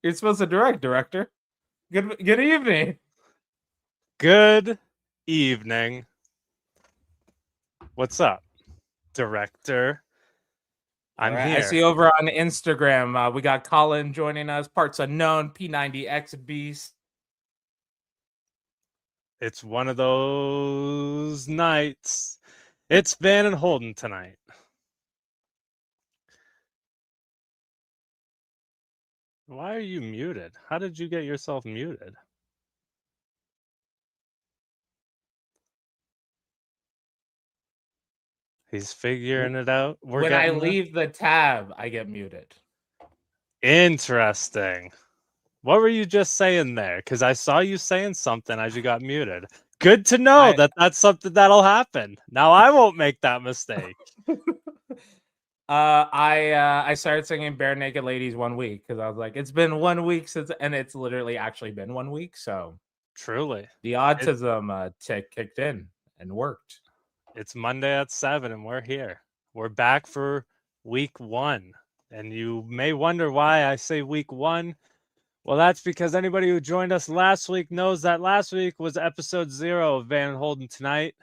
You're supposed to direct, director. Good evening. Good evening. What's up, director? All I'm right. I here. see over on Instagram, we got Colin joining us, parts unknown, P90X Beast. It's one of those nights. It's Van and Holden tonight. Why are you muted? How did you get yourself muted? He's figuring it out. We're When I getting there. leave the tab, I get muted. Interesting. What were you just saying there? Because I saw you saying something as you got muted. Good to know I that that's something that'll happen. Now I won't make that mistake. I started singing Bare Naked Ladies 1 week because I was like, it's been 1 week since, and it's literally actually been 1 week. So Truly. the It, autism tick kicked in and worked. It's Monday at 7 and we're here. We're back for week 1. And you may wonder why I say week 1. Well, that's because anybody who joined us last week knows that last week was episode 0 of Van and Holden Tonight.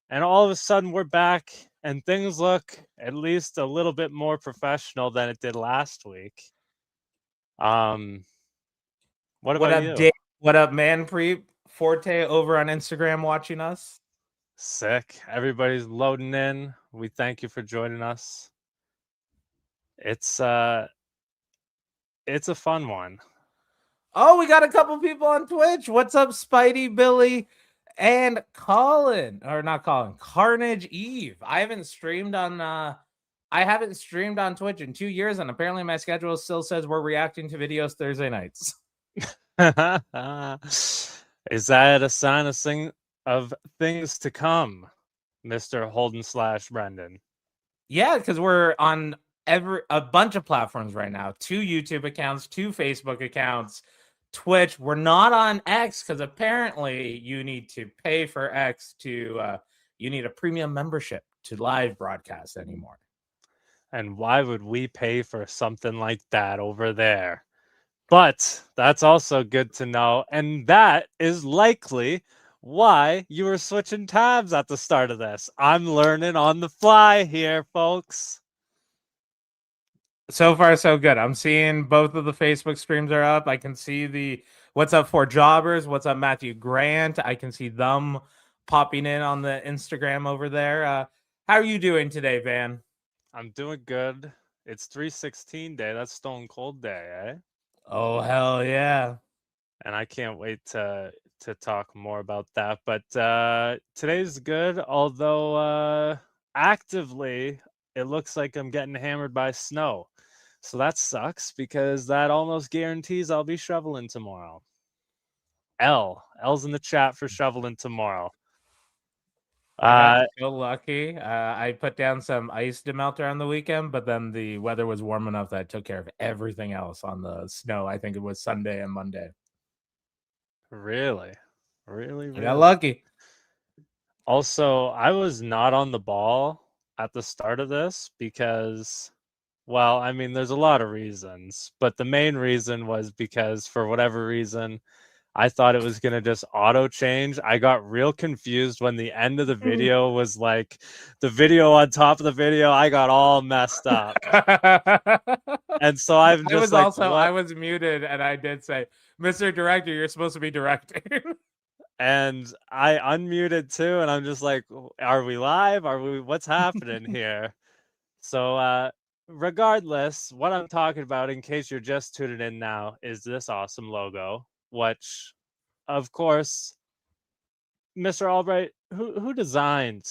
And all of a sudden we're back and things look at least a little bit more professional than it did last week. What What about up, you? Dave? What up, man? Forte over on Instagram watching us. Sick. Everybody's loading in. We thank you for joining us. It's a fun one. Oh, we got a couple people on Twitch. What's up, Spidey, Billy, and Colin? Or not Colin, Carnage Eve. I haven't streamed on Twitch in 2 years, and apparently my schedule still says we're reacting to videos Thursday nights. Is that a sign of things to come, Mr. Holden / Brendan? Yeah, because we're on a bunch of platforms right now. 2 YouTube accounts, 2 Facebook accounts, Twitch. We're not on X because apparently you need to pay for X to you need a premium membership to live broadcast anymore. And why would we pay for something like that over there? But that's also good to know. And that is likely why you were switching tabs at the start of this. I'm learning on the fly here, folks. So far, so good. I'm seeing both of the Facebook streams are up. I can see the what's up for jobbers, what's up Matthew Grant. I can see them popping in on the Instagram over there. How are you doing today, Van? I'm doing good. It's 316 day. That's Stone Cold Day, eh? Oh hell yeah. And I can't wait to talk more about that. But today's good, although actively it looks like I'm getting hammered by snow. So that sucks because that almost guarantees I'll be shoveling tomorrow. L's in the chat for shoveling tomorrow. I got so lucky. I put down some ice demelter on the weekend, but then the weather was warm enough that I took care of everything else on the snow. I think it was Sunday and Monday. Really? I got lucky. Also, I was not on the ball at the start of this because, well, I mean, there's a lot of reasons, but the main reason was because for whatever reason, I thought it was going to just auto change. I got real confused when the end of the video was like the video on top of the video. I got all messed up. And so I'm just like, what? I was muted and I did say, Mr. Director, you're supposed to be directing. And I unmuted too, and I'm just like, are we live? What's happening here? So regardless, what I'm talking about, in case you're just tuning in now, is this awesome logo, which of course, Mr. Albright, who designed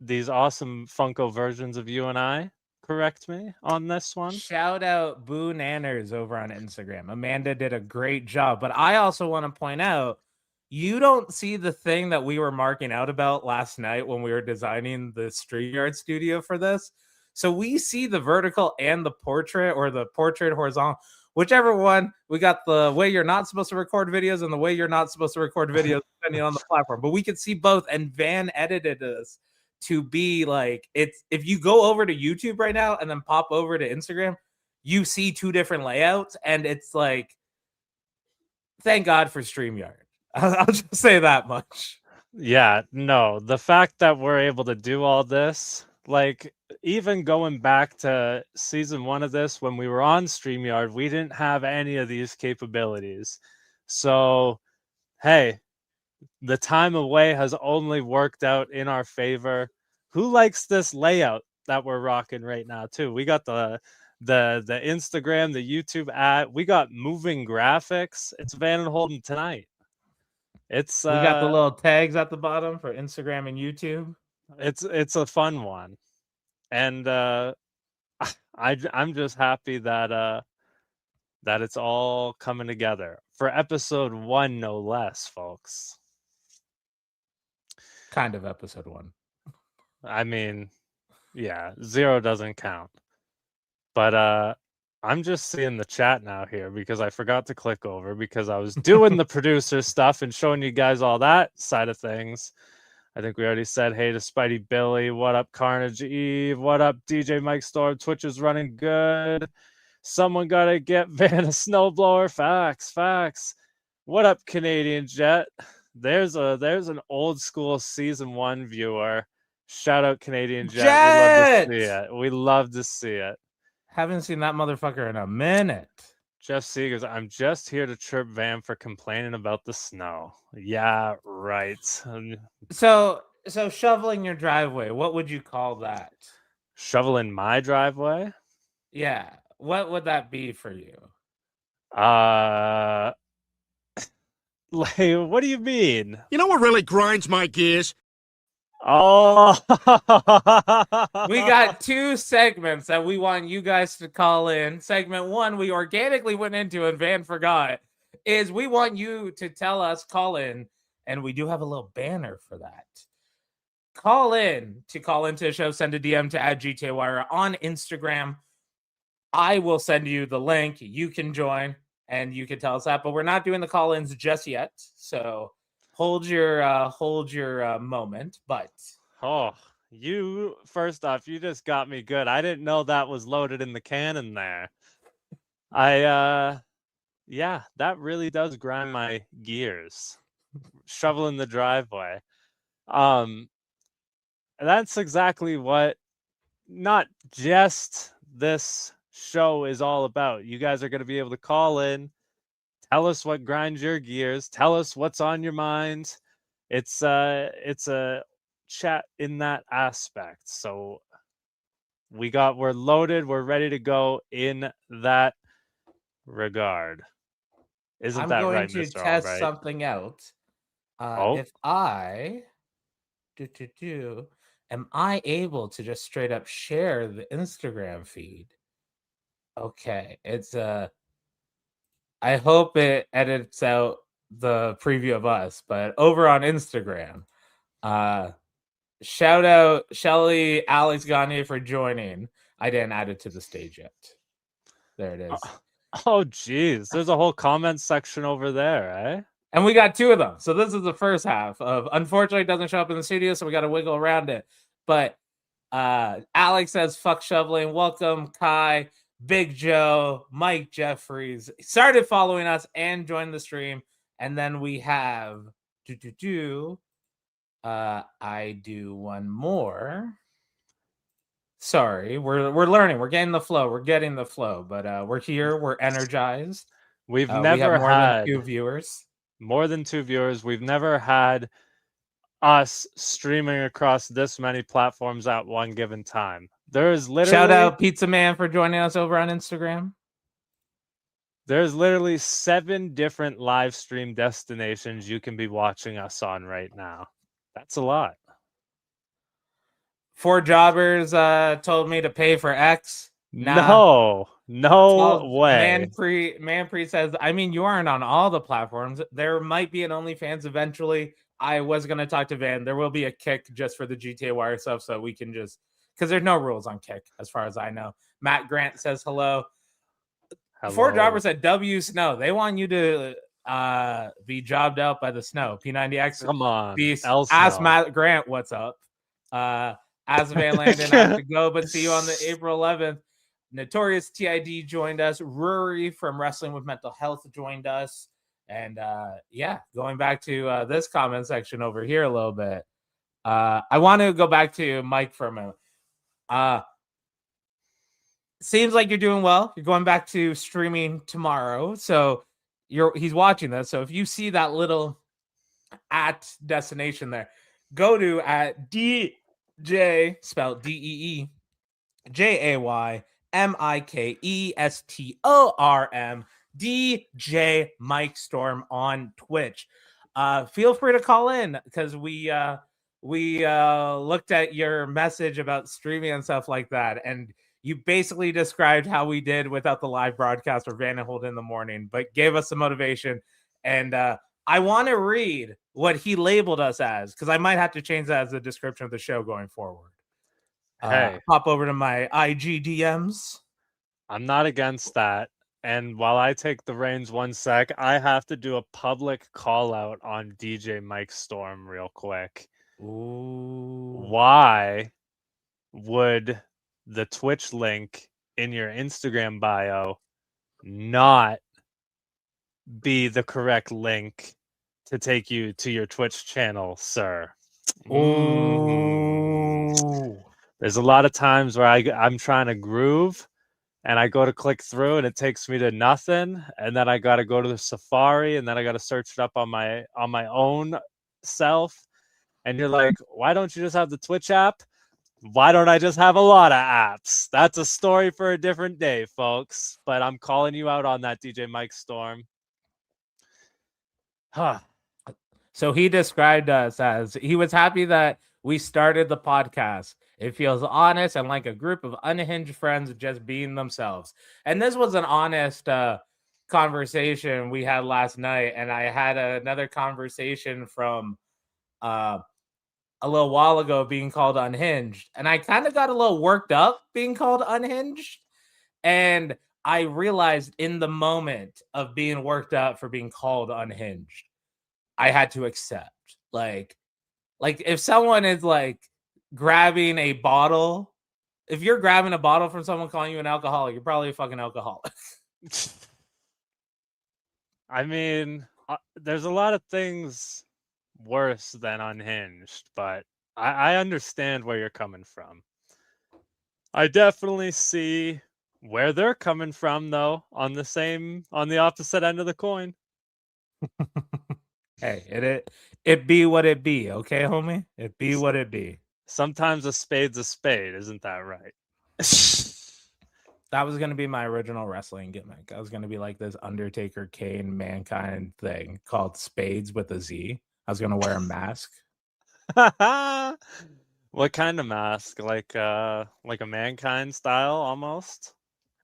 these awesome Funko versions of you and I? Correct me on this one. Shout out Boo Nanners over on Instagram. Amanda did a great job. But I also want to point out, you don't see the thing that we were marking out about last night when we were designing the StreamYard studio for this. So we see the vertical and the portrait, or the portrait horizontal, whichever one. We got the way you're not supposed to record videos and the way you're not supposed to record videos, depending on the platform. But we could see both, and Van edited this to be like, it's if you go over to YouTube right now and then pop over to Instagram, you see two different layouts, and it's like, thank God for StreamYard. I'll just say that much. Yeah, no, the fact that we're able to do all this, like even going back to season 1 of this when we were on StreamYard, we didn't have any of these capabilities. So, hey, the time away has only worked out in our favor. Who likes this layout that we're rocking right now too? We got the Instagram, the YouTube ad, we got moving graphics. It's Van and Holden tonight. It's We got the little tags at the bottom for Instagram and YouTube. it's a fun one. And I'm just happy that that it's all coming together for episode 1, no less, folks. Kind of episode 1. I mean, yeah, 0 doesn't count. But I'm just seeing the chat now here because I forgot to click over because I was doing the producer stuff and showing you guys all that side of things. I think we already said hey to Spidey Billy. What up, Carnage Eve? What up, DJ Mike Storm? Twitch is running good. Someone gotta get Van a snowblower. Facts. What up, Canadian Jet? There's an old school season 1 viewer. Shout out Canadian Jet. We love to see it. Haven't seen that motherfucker in a minute. Jeff Seegers, I'm just here to chirp Van for complaining about the snow. Yeah, right. So shoveling your driveway, what would you call that? Shoveling my driveway? Yeah. What would that be for you? Like, what do you mean? You know what really grinds my gears? Oh, we got 2 segments that we want you guys to call in. Segment 1, we organically went into and Van forgot, is we want you to tell us, call in, and we do have a little banner for that. Call in to the show, send a DM to @GTAWire on Instagram. I will send you the link. You can join and you can tell us that, but we're not doing the call-ins just yet. So hold your moment, but you first off, you just got me good. I didn't know that was loaded in the cannon there. Yeah, that really does grind my gears. Shoveling the driveway. That's exactly what not just this show is all about. You guys are going to be able to call in, tell us what grinds your gears, tell us what's on your mind. It's a chat in that aspect. So we're loaded, we're ready to go in that regard. Isn't that right, Mr. I'm going to test something out. If I am I able to just straight up share the Instagram feed? Okay, it's I hope it edits out the preview of us, but over on Instagram, shout out Shelly Alex Gagne for joining. I didn't add it to the stage yet. There it is. Oh geez, there's a whole comment section over there, eh? And we got 2 of them. So this is the first half of, unfortunately, it doesn't show up in the studio, so we got to wiggle around it. But Alex says, fuck shoveling. Welcome, Kai, Big Joe, Mike Jeffries. Started following us and joined the stream. And then we have, I do one more. Sorry, we're learning. We're getting the flow. But we're here. We're energized. We've never had than 2 viewers. More than 2 viewers. We've never had us streaming across this many platforms at one given time. There's literally shout out Pizza Man for joining us over on Instagram. There's literally 7 different live stream destinations you can be watching us on right now. That's a lot. 4 jobbers told me to pay for X. Nah. No way. Manpre says, I mean, you aren't on all the platforms. There might be an OnlyFans eventually. I was going to talk to Van. There will be a Kick just for the GTA Wire stuff, so we can just, because there's no rules on Kick as far as I know. Matt Grant says hello. 4 jobbers said W Snow. They want you to be jobbed out by the snow. P90X. Come on. Beast. Ask Matt Grant what's up. As Van Landon, I have to go, but see you on the April 11th. Notorious TID joined us. Rory from Wrestling with Mental Health joined us. And going back to this comment section over here a little bit. I want to go back to Mike for a moment. Seems like you're doing well. You're going back to streaming tomorrow. So he's watching this. So if you see that little at destination there, go to at DJ, spelled DEEJAYMIKESTORM, DJ Mike Storm on Twitch. Feel free to call in because we looked at your message about streaming and stuff like that, and you basically described how we did without the live broadcast or Van and Holden in the morning, but gave us some motivation. And I want to read what he labeled us as, because I might have to change that as the description of the show going forward. Hey, pop over to my IG DMs. I'm not against that. And while I take the reins 1 sec, I have to do a public call out on DJ Mike Storm real quick. Ooh. Why would the Twitch link in your Instagram bio not be the correct link to take you to your Twitch channel, sir? Ooh. There's a lot of times where I'm trying to groove and I go to click through and it takes me to nothing, and then I got to go to the Safari and then I got to search it up on my own self. And you're like, why don't you just have the Twitch app? Why don't I just have a lot of apps? That's a story for a different day, folks. But I'm calling you out on that, DJ Mike Storm. Huh. So he described us as he was happy that we started the podcast. It feels honest and like a group of unhinged friends just being themselves. And this was an honest conversation we had last night. And I had another conversation from a little while ago being called unhinged. And I kind of got a little worked up being called unhinged. And I realized in the moment of being worked up for being called unhinged, I had to accept. Like if someone is like grabbing a bottle, if you're grabbing a bottle from someone calling you an alcoholic, you're probably a fucking alcoholic. I mean, there's a lot of things worse than unhinged, but I understand where you're coming from. I definitely see where they're coming from, though, on the opposite end of the coin. Hey, it be what it be, okay, homie? It be what it be. Sometimes a spade's a spade, isn't that right? That was going to be my original wrestling gimmick. I was going to be like this Undertaker, Kane, Mankind thing called Spades with a Z. I was going to wear a mask. What kind of mask? Like a Mankind style almost?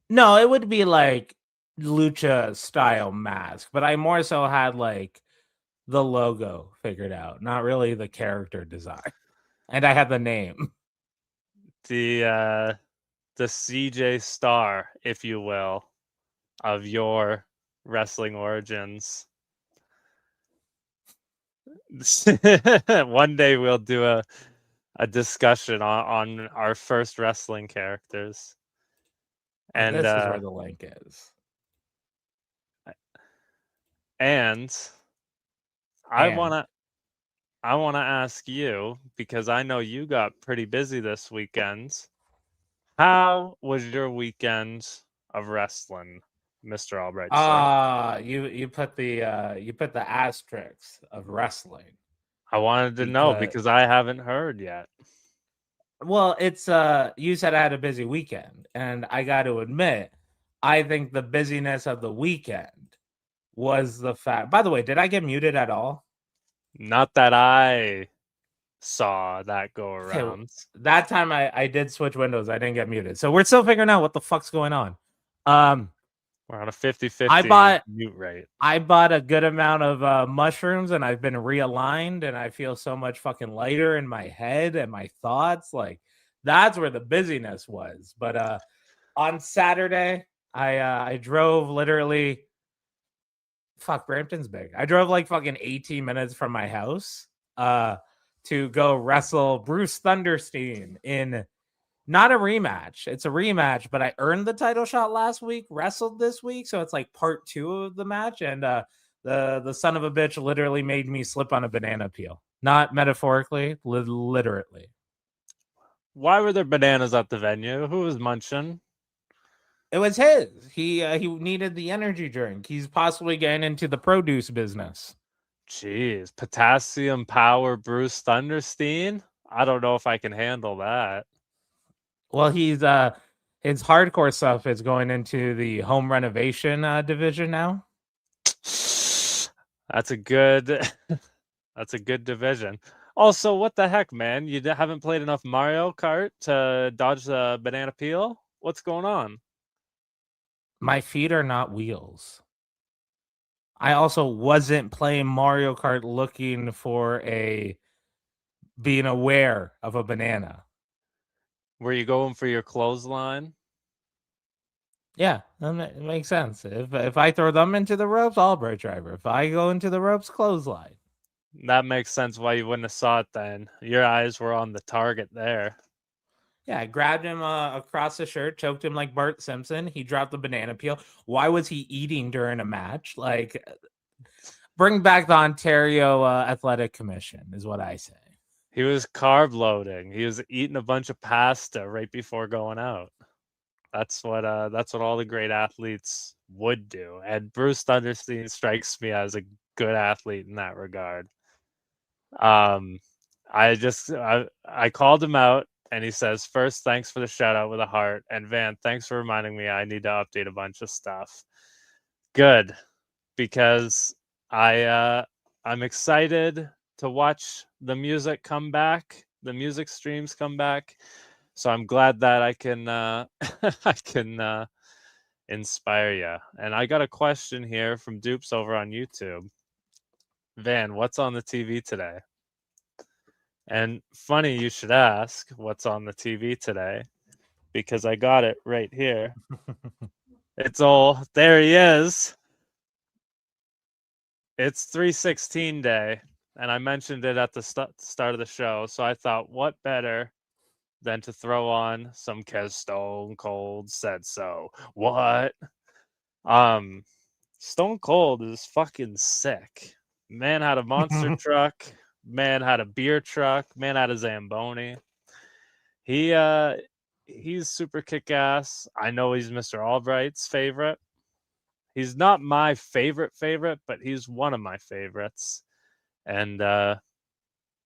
No, it would be like lucha style mask, but I more so had like the logo figured out, not really the character design. And I had the name. The CJ Star, if you will, of your wrestling origins. One day we'll do a discussion on our first wrestling characters. And this is where the link is. And I wanna ask you, because I know you got pretty busy this weekend. How was your weekend of wrestling, Mr. Albright? You put the asterisks of wrestling. I wanted to know because I haven't heard yet. Well, it's you said I had a busy weekend, and I got to admit, I think the busyness of the weekend was the fact. By the way, did I get muted at all? Not that I saw that go around. Okay, that time I did switch windows. I didn't get muted. So we're still figuring out what the fuck's going on. We're on a 50-50 mute rate. I bought a good amount of mushrooms, and I've been realigned, and I feel so much fucking lighter in my head and my thoughts. Like, that's where the busyness was. But on Saturday, I drove literally... Fuck, Brampton's big. I drove like fucking 18 minutes from my house to go wrestle Bruce Thunderstein in Not a rematch. It's a rematch, but I earned the title shot last week, wrestled this week, so it's like part 2 of the match, and the son of a bitch literally made me slip on a banana peel. Not metaphorically, literally. Why were there bananas at the venue? Who was munching? It was his. He needed the energy drink. He's possibly getting into the produce business. Jeez, potassium power Bruce Thunderstein? I don't know if I can handle that. Well, he's his hardcore stuff is going into the home renovation division now. That's a good that's a good division. Also, what the heck, man? You haven't played enough Mario Kart to dodge the banana peel? What's going on? My feet are not wheels. I also wasn't playing Mario Kart looking for being aware of a banana. Were you going for your clothesline? Yeah, it makes sense. If I throw them into the ropes, Albright driver. If I go into the ropes, clothesline. That makes sense why you wouldn't have saw it then. Your eyes were on the target there. Yeah, I grabbed him across the shirt, choked him like Bart Simpson. He dropped the banana peel. Why was he eating during a match? Like, bring back the Ontario Athletic Commission is what I say. He was carb loading. He was eating a bunch of pasta right before going out. That's what all the great athletes would do. And Bruce Thunderstein strikes me as a good athlete in that regard. I called him out and he says, first, thanks for the shout out with a heart. And Van, thanks for reminding me I need to update a bunch of stuff. Good. Because I'm excited to watch the music come back, the music streams come back. So I'm glad that I can I can inspire you. And I got a question here from Dupes over on YouTube. Van, what's on the TV today? And funny you should ask what's on the TV today, because I got it right here. There he is. It's 316 day, and I mentioned it at the start of the show, so I thought, what better than to throw on some "'Cause Stone Cold Said So." What? Stone Cold is fucking sick. Man had a monster truck. Man had a beer truck. Man had a Zamboni. He's super kick-ass. I know he's Mr. Albright's favorite. He's not my favorite, but he's one of my favorites. And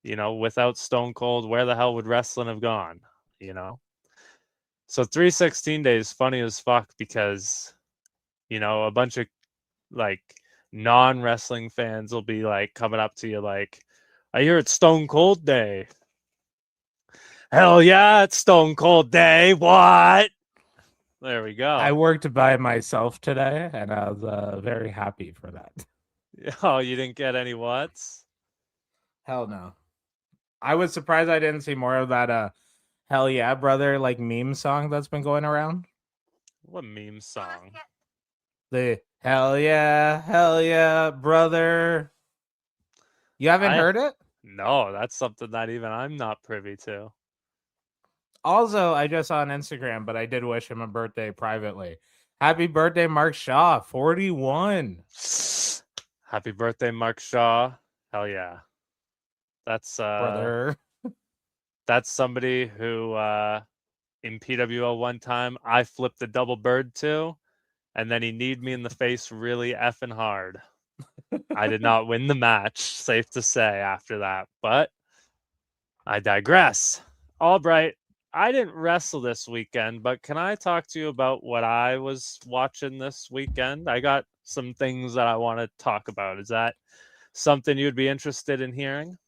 without Stone Cold, where the hell would wrestling have gone? So 316 days funny as fuck because a bunch of like non-wrestling fans will be like coming up to you like, I hear it's Stone Cold Day. Hell yeah, it's Stone Cold Day. What? There we go. I worked by myself today, and I was very happy for that. Oh, you didn't get any whats? Hell no. I was surprised I didn't see more of that Hell Yeah, Brother like meme song that's been going around. What meme song? The Hell Yeah, Brother. You haven't heard it? No, that's something that even I'm not privy to. Also, I just saw on Instagram, but I did wish him a birthday privately. Happy birthday, Mark Shaw, 41. Happy birthday, Mark Shaw. Hell yeah. That's brother. That's somebody who in PWL one time I flipped a double bird to, and then he kneed me in the face really effing hard. I did not win the match, safe to say, after that, but I digress. Albright, I didn't wrestle this weekend, but can I talk to you about what I was watching this weekend? I got some things that I want to talk about. Is that something you'd be interested in hearing?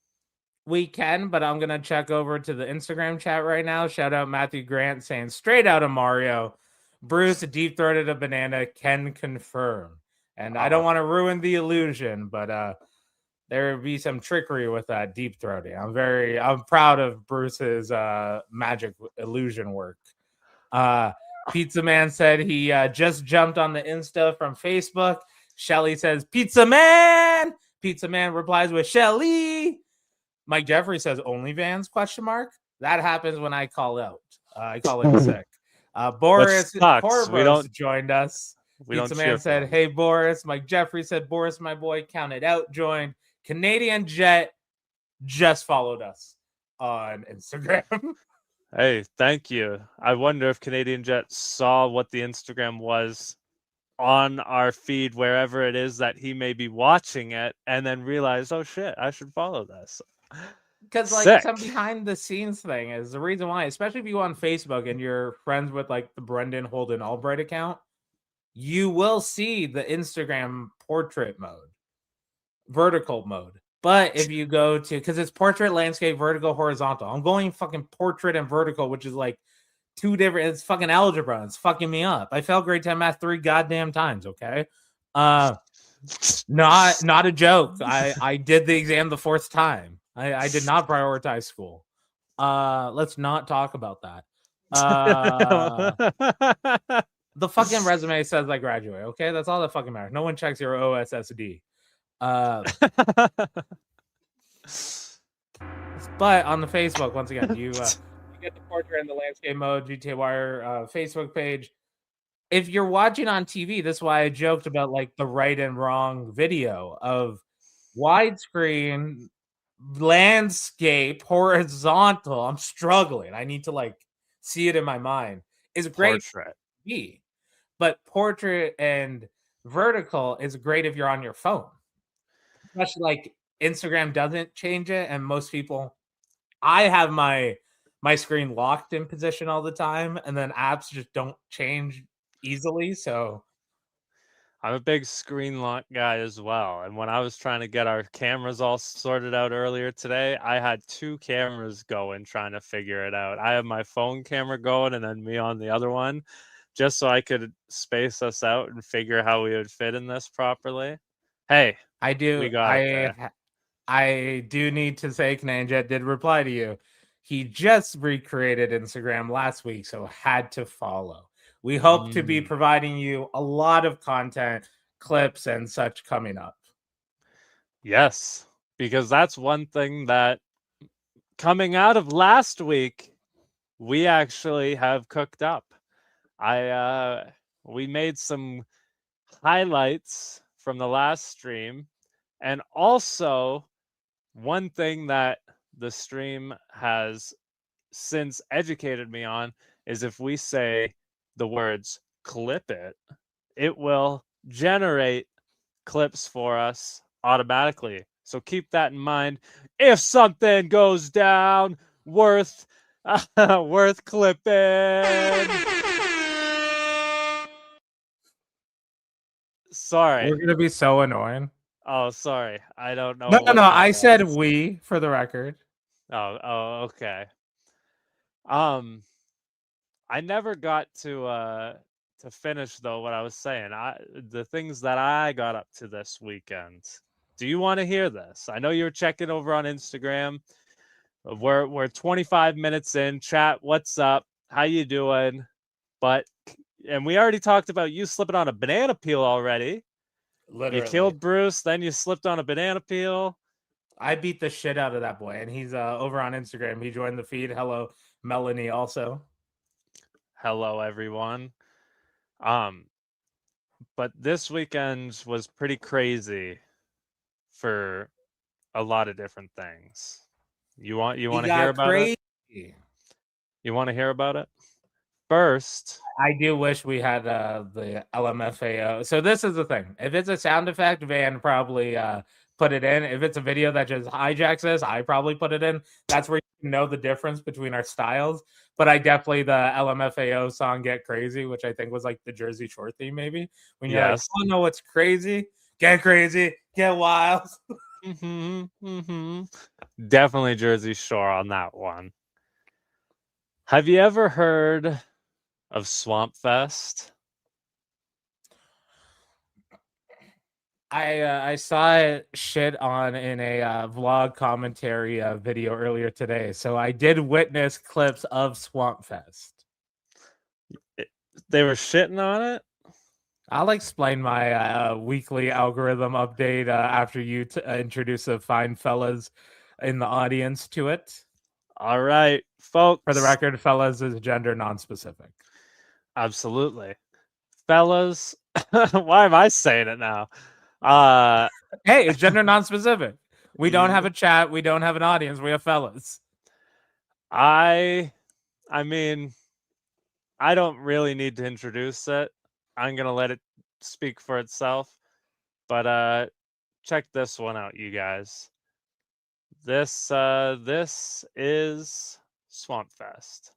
We can, but I'm going to check over to the Instagram chat right now. Shout out Matthew Grant saying straight out of Mario, Bruce deep-throated a banana, can confirm. And I don't want to ruin the illusion, but there would be some trickery with that deep throating. I'm proud of Bruce's magic illusion work. Pizza Man said he just jumped on the Insta from Facebook. Shelly says, Pizza Man! Pizza Man replies with Shelly. Mike Jeffrey says OnlyFans ? That happens when I call out. I call it sick. Boris sucks. We Korbos don't- joined us. We don't Pizza cheer Man for said, them. "Hey Boris." Mike Jeffrey said, "Boris, my boy, counted out, joined." Canadian Jet just followed us on Instagram. Hey, thank you. I wonder if Canadian Jet saw what the Instagram was on our feed, wherever it is that he may be watching it, and then realized, oh shit, I should follow this. Because like Sick. some behind the scenes thing is the reason why, especially if you go on Facebook and you're friends with like the Brendan Holden Albright account, you will see the Instagram portrait mode, vertical mode. But if you go to, because it's portrait, landscape, vertical, horizontal. I'm going fucking portrait and vertical, which is like two different. It's fucking algebra. It's fucking me up. I failed grade 10 math 3 goddamn times. Okay, not a joke. I did the exam the fourth time. I did not prioritize school. Let's not talk about that. The fucking resume says I graduate. Okay, that's all that fucking matters. No one checks your OSSD. But on the Facebook, once again, you get the portrait and the landscape mode, GTA Wire Facebook page. If you're watching on TV, this is why I joked about like the right and wrong video of widescreen, landscape, horizontal. I'm struggling. I need to like see it in my mind. Is great Portrait. TV, but portrait and vertical is great if you're on your phone. Especially like Instagram doesn't change it, and most people, I have my screen locked in position all the time, and then apps just don't change easily. So I'm a big screen lock guy as well. And when I was trying to get our cameras all sorted out earlier today, I had 2 cameras going trying to figure it out. I have my phone camera going and then me on the other one, just so I could space us out and figure how we would fit in this properly. Hey, I do. we got it there. I do need to say, Canadian Jet did reply to you. He just recreated Instagram last week, so had to follow. We hope to be providing you a lot of content, clips, and such coming up. Yes, because that's one thing that coming out of last week, we actually have cooked up. We made some highlights from the last stream, and also one thing that the stream has since educated me on is if we say the words clip it, it will generate clips for us automatically. So keep that in mind. If something goes down worth worth clipping. Sorry. We're gonna be so annoying. Oh, sorry. I don't know. No. what that I said was. we for the record. Oh, okay. I never got to finish though what I was saying. The things that I got up to this weekend. Do you want to hear this? I know you're checking over on Instagram. We're 25 minutes in. Chat, what's up? How you doing? And we already talked about you slipping on a banana peel already. Literally. You killed Bruce, then you slipped on a banana peel. I beat the shit out of that boy, and he's over on Instagram. He joined the feed. Hello, Melanie. Also, hello everyone. But this weekend was pretty crazy for a lot of different things. You want to hear about it? You want to hear about it? First, I do wish we had the LMFAO. So this is the thing. If it's a sound effect, Van probably put it in. If it's a video that just hijacks this, I probably put it in. That's where you know the difference between our styles. But I definitely the LMFAO song "Get Crazy," which I think was like the Jersey Shore theme, maybe. When you're like, "Oh no, what's crazy? Get crazy, get wild." Definitely Jersey Shore on that one. Have you ever heard of Swamp Fest? I saw it shit on in a vlog commentary video earlier today, so I did witness clips of Swamp Fest. They were shitting on it? I'll explain my weekly algorithm update after you introduce the fine fellas in the audience to it. All right, folks. For the record, fellas is gender non-specific. Absolutely. Fellas, why am I saying it now? Hey, it's gender non-specific. We don't have a chat. We don't have an audience. We have fellas. I mean, I don't really need to introduce it. I'm going to let it speak for itself. But check this one out, you guys. This is Swamp Fest.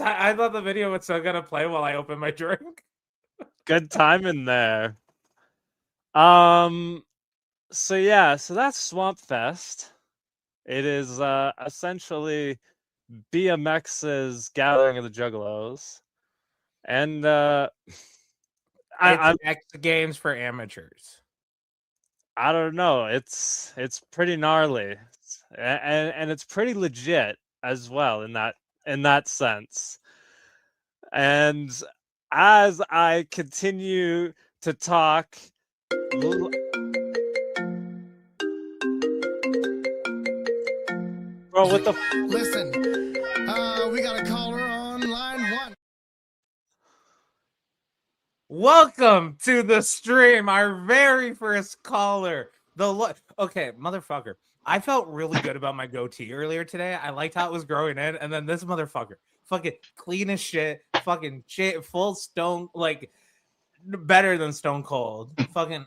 I thought the video was still gonna play while I open my drink. Good time in there. So that's Swamp Fest. It is essentially BMX's Gathering of the Juggalos. And It's X Games for amateurs. I don't know. It's pretty gnarly. And it's pretty legit as well in that sense. And as I continue to talk, bro, what the Listen, we got a caller on line 1. Welcome to the stream, our very first caller. Okay, motherfucker. I felt really good about my goatee earlier today. I liked how it was growing in, and then this motherfucker, fucking clean as shit, fucking shit, full stone, like better than Stone Cold. Fucking,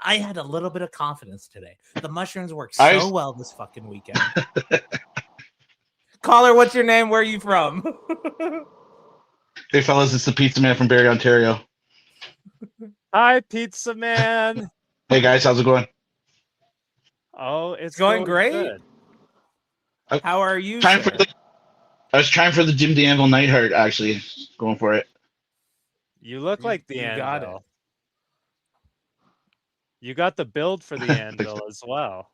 I had a little bit of confidence today. The mushrooms worked so well this fucking weekend. Caller, what's your name? Where are you from? Hey fellas, it's the Pizza Man from Barrie, Ontario. Hi, Pizza Man. Hey guys, how's it going? Oh, it's going great. Good. How are you? I was trying for the Jim the Anvil Nightheart, actually. Going for it. You look like the Anvil. Got it. You got the build for the Anvil as well.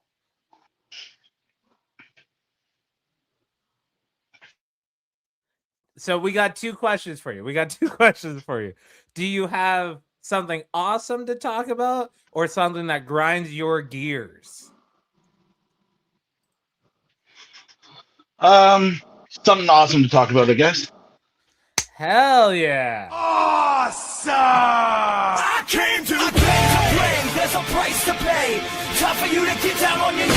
So we got two questions for you. Do you have something awesome to talk about or something that grinds your gears? Something awesome to talk about, I guess. Hell yeah. Awesome! I came to play. There's a price to pay. Time for you to get down on your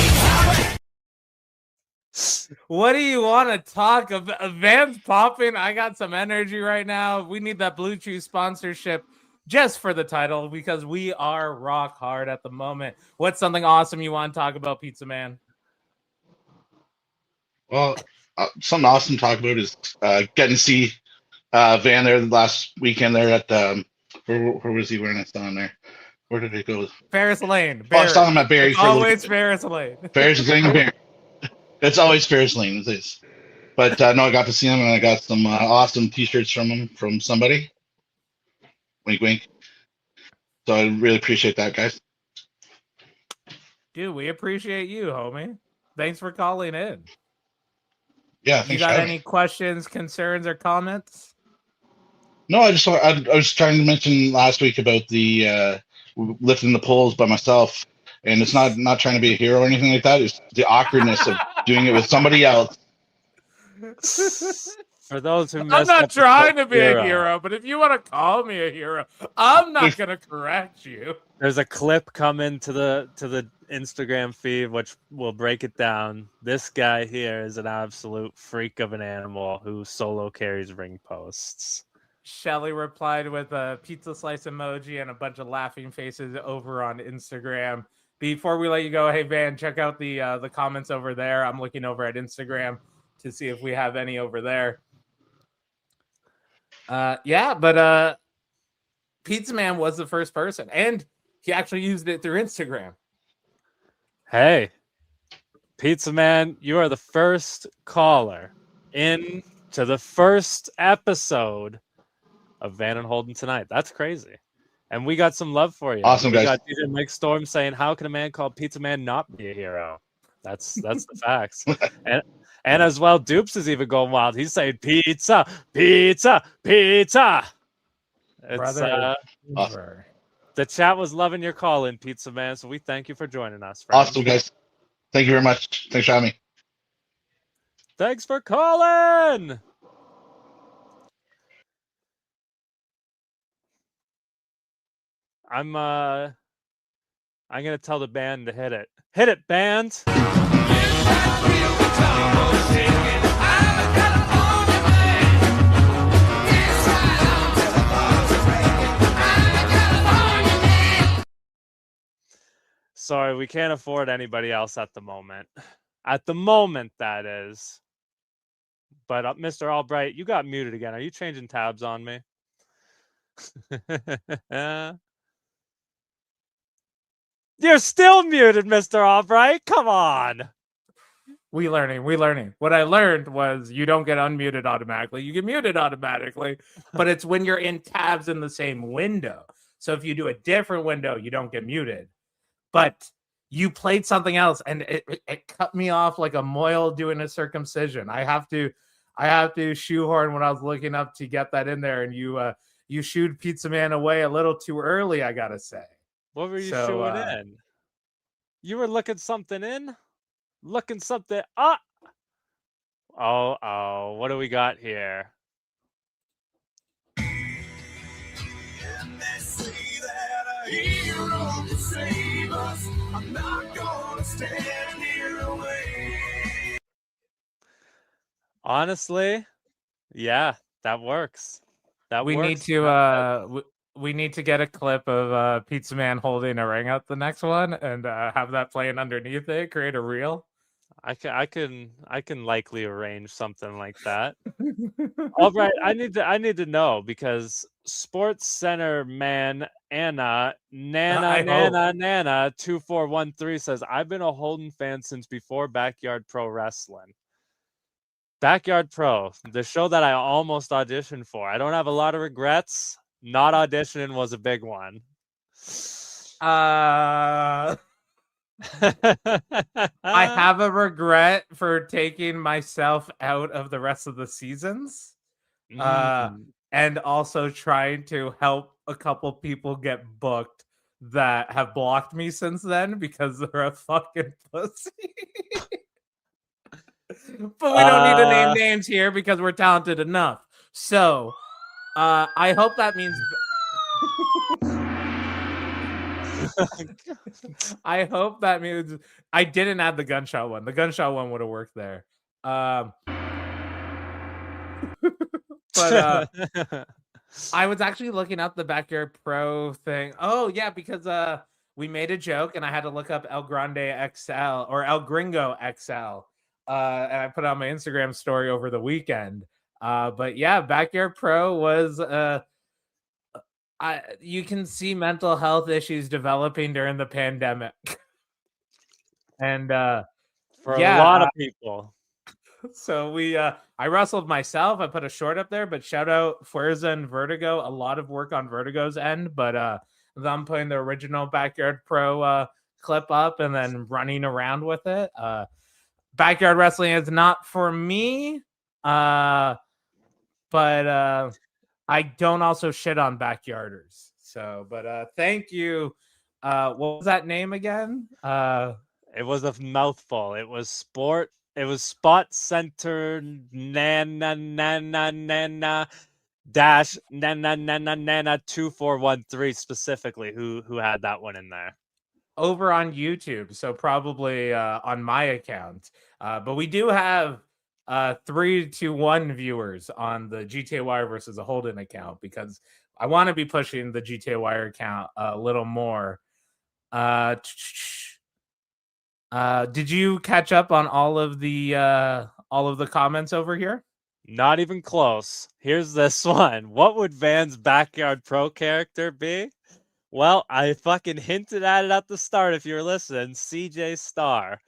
knees. What do you want to talk about? Van's popping. I got some energy right now. We need that Blue Chew sponsorship just for the title because we are rock hard at the moment. What's something awesome you want to talk about, Pizza Man? Well, something awesome to talk about is getting to see Van there last weekend there at where was he wearing? I saw him there. Where did he go? Ferris Lane. I saw him at Barrie. Always Ferris Lane. Ferris Lane. Barrie. It's always Ferris Lane. It is. But no, I got to see him and I got some awesome T-shirts from him from somebody. Wink, wink. So I really appreciate that, guys. Dude, we appreciate you, homie. Thanks for calling in. Yeah, you got any questions, concerns, or comments? No, I was trying to mention last week about the lifting the poles by myself, and it's not trying to be a hero or anything like that. It's the awkwardness of doing it with somebody else. For those who I'm missed not episode trying to be a 0, hero, but if you want to call me a hero, I'm not gonna correct you. there's a clip coming to the Instagram feed which will break it down. This guy here is an absolute freak of an animal who solo carries ring posts. Shelly replied with a pizza slice emoji and a bunch of laughing faces over on Instagram. Before we let you go, hey Van, check out the comments over there. I'm looking over at Instagram to see if we have any over there. But Pizza Man was the first person, and he actually used it through Instagram. Hey, Pizza Man, you are the first caller in to the first episode of Van and Holden tonight. That's crazy. And we got some love for you. Awesome, we guys. got DJ Mike Storm saying, "How can a man called Pizza Man not be a hero?" That's the facts. And as well, Dupes is even going wild. He's saying pizza, pizza, pizza. It's Brother, Awesome. the chat was loving your call in, Pizza Man. So we thank you for joining us, friend. Awesome, guys. Thank you very much. Thanks for having me. Thanks for calling. I'm gonna tell the band to hit it. Hit it, band. Sorry, we can't afford anybody else at the moment. At the moment, that is. But Mr. Albright, you got muted again. Are you changing tabs on me? You're still muted, Mr. Albright. Come on. we learning. What I learned was you don't get unmuted automatically. You get muted automatically, but it's when you're in tabs in the same window. So if you do a different window, you don't get muted. But you played something else, and it cut me off like a moil doing a circumcision. I have to shoehorn when I was looking up to get that in there, and you shooed Pizza Man away a little too early, I gotta say. What were you shooing in? You were looking something in? Looking something up? Oh, what do we got here? Honestly, yeah, that works. We works. need to get a clip of Pizza Man holding a ring up the next one and have that playing underneath it, create a reel. I can likely arrange something like that. All right, I need to know because Sports Center man Nana 2413 says I've been a Holden fan since before Backyard Pro Wrestling. Backyard Pro, the show that I almost auditioned for. I don't have a lot of regrets. Not auditioning was a big one. I have a regret for taking myself out of the rest of the seasons. And also trying to help a couple people get booked that have blocked me since then because they're a fucking pussy. But we don't need to name names here because we're talented enough. So I hope that means I hope that means I didn't add the gunshot one. The gunshot one would have worked there. But I was actually looking up the Backyard Pro thing. Oh yeah, because we made a joke and I had to look up El Grande XL or El Gringo XL. And I put it on my Instagram story over the weekend. But yeah, Backyard Pro was you can see mental health issues developing during the pandemic. And for a lot of people. So I wrestled myself. I put a short up there, but shout out Fuerza and Vertigo. A lot of work on Vertigo's end, but I'm putting the original Backyard Pro clip up and then running around with it. Backyard wrestling is not for me, but I don't also shit on backyarders. So, but thank you. What was that name again? It was a mouthful. It was Sport It was Spot Center Nana dash Nana 2413 specifically who had that one in there. Over on YouTube, so probably on my account. But we do have 3-1 viewers on the GTA Wire versus the Holden account because I want to be pushing the GTA Wire account a little more. Did you catch up on all of the comments over here? Not even close. Here's this one. What would Van's Backyard Pro character be? Well, I fucking hinted at it at the start if you're listening. CJ Star.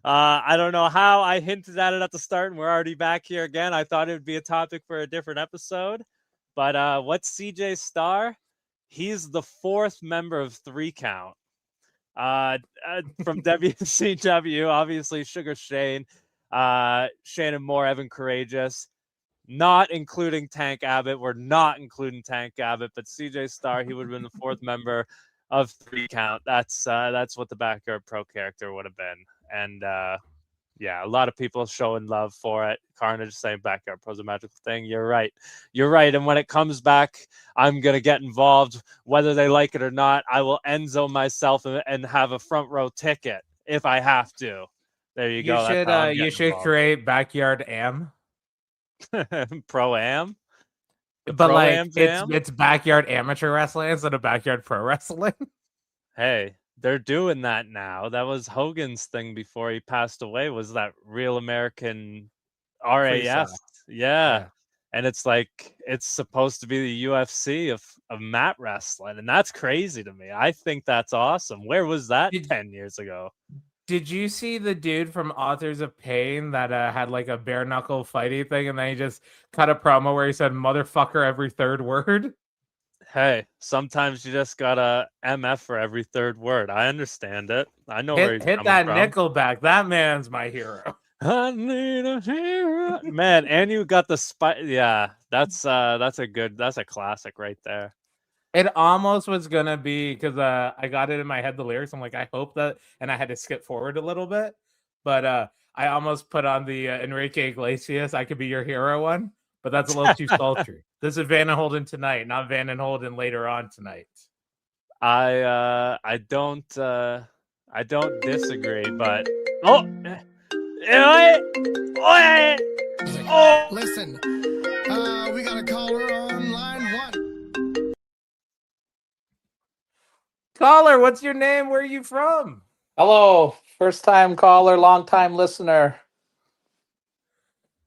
I don't know how I hinted at it at the start and we're already back here again. I thought it would be a topic for a different episode. But what's CJ Star? He's the fourth member of 3 Count. From WCW, obviously Sugar Shane, Shannon Moore, Evan Courageous. Not including Tank Abbott. We're not including Tank Abbott, but CJ Star, he would have been the fourth member of 3 Count. That's what the Backyard Pro character would have been. And yeah, a lot of people showing love for it. Carnage saying Backyard Pro's a magical thing. You're right. And when it comes back, I'm going to get involved. Whether they like it or not, I will Enzo myself and have a front row ticket if I have to. There you go. You should create Backyard Am. Pro-Am? But like it's backyard amateur wrestling instead of backyard pro wrestling. Hey, they're doing that now. That was Hogan's thing before he passed away, was that Real American RAF. Yeah. And it's like it's supposed to be the UFC of mat wrestling, and that's crazy to me. I think that's awesome. Where was that 10 years ago? Did you see the dude from Authors of Pain that had like a bare knuckle fighting thing, and then he just cut a promo where he said "motherfucker" every third word? Hey, sometimes you just gotta MF for every third word. I understand it. I know where he's hit coming that from. Nickelback. That man's my hero. I need a hero, man. And you got the spike. Yeah, that's a classic right there. It almost was gonna be because I got it in my head, the lyrics. I'm like, I hope that, and I had to skip forward a little bit, but I almost put on the Enrique Iglesias "I Could Be Your Hero" one, but that's a little too sultry. This is Van and Holden tonight, not Van and Holden later on tonight. I don't disagree, but Listen, we got a caller on line 1. Caller, what's your name? Where are you from? Hello, first time caller, long time listener.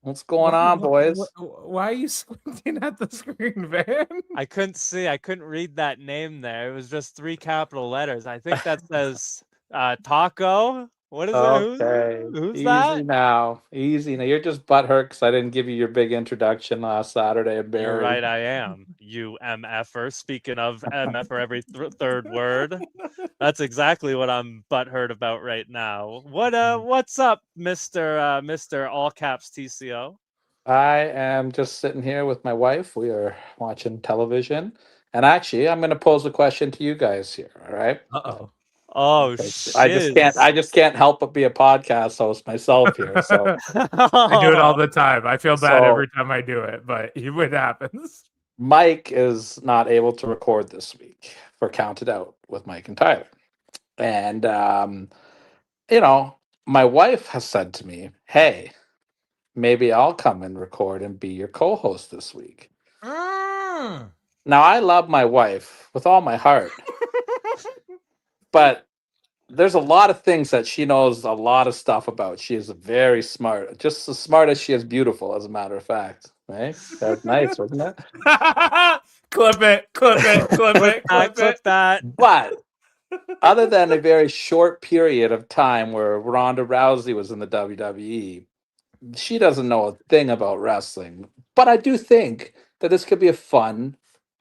What's going on, boys? Why are you squinting at the screen, Van? I couldn't see. I couldn't read that name there. It was just 3 capital letters. I think that says Taco. What is it? Who's Easy that? Easy now. You're just butthurt because I didn't give you your big introduction last Saturday at Barry. You're right, I am. You MFer. Speaking of MFer every third word. That's exactly what I'm butthurt about right now. What's up, Mr. All Caps TCO? I am just sitting here with my wife. We are watching television. And actually, I'm going to pose a question to you guys here, all right? Uh-oh. Oh, shit. I just can't help but be a podcast host myself here. So I do it all the time. I feel bad every time I do it, but it happens. Mike is not able to record this week for Counted Out with Mike and Tyler. And, my wife has said to me, hey, maybe I'll come and record and be your co-host this week. Now, I love my wife with all my heart. But there's a lot of things that she knows a lot of stuff about. She is very smart, just as smart as she is beautiful, as a matter of fact. Right? That's nice, wasn't it? Clip that. But other than a very short period of time where Ronda Rousey was in the WWE, she doesn't know a thing about wrestling. But I do think that this could be a fun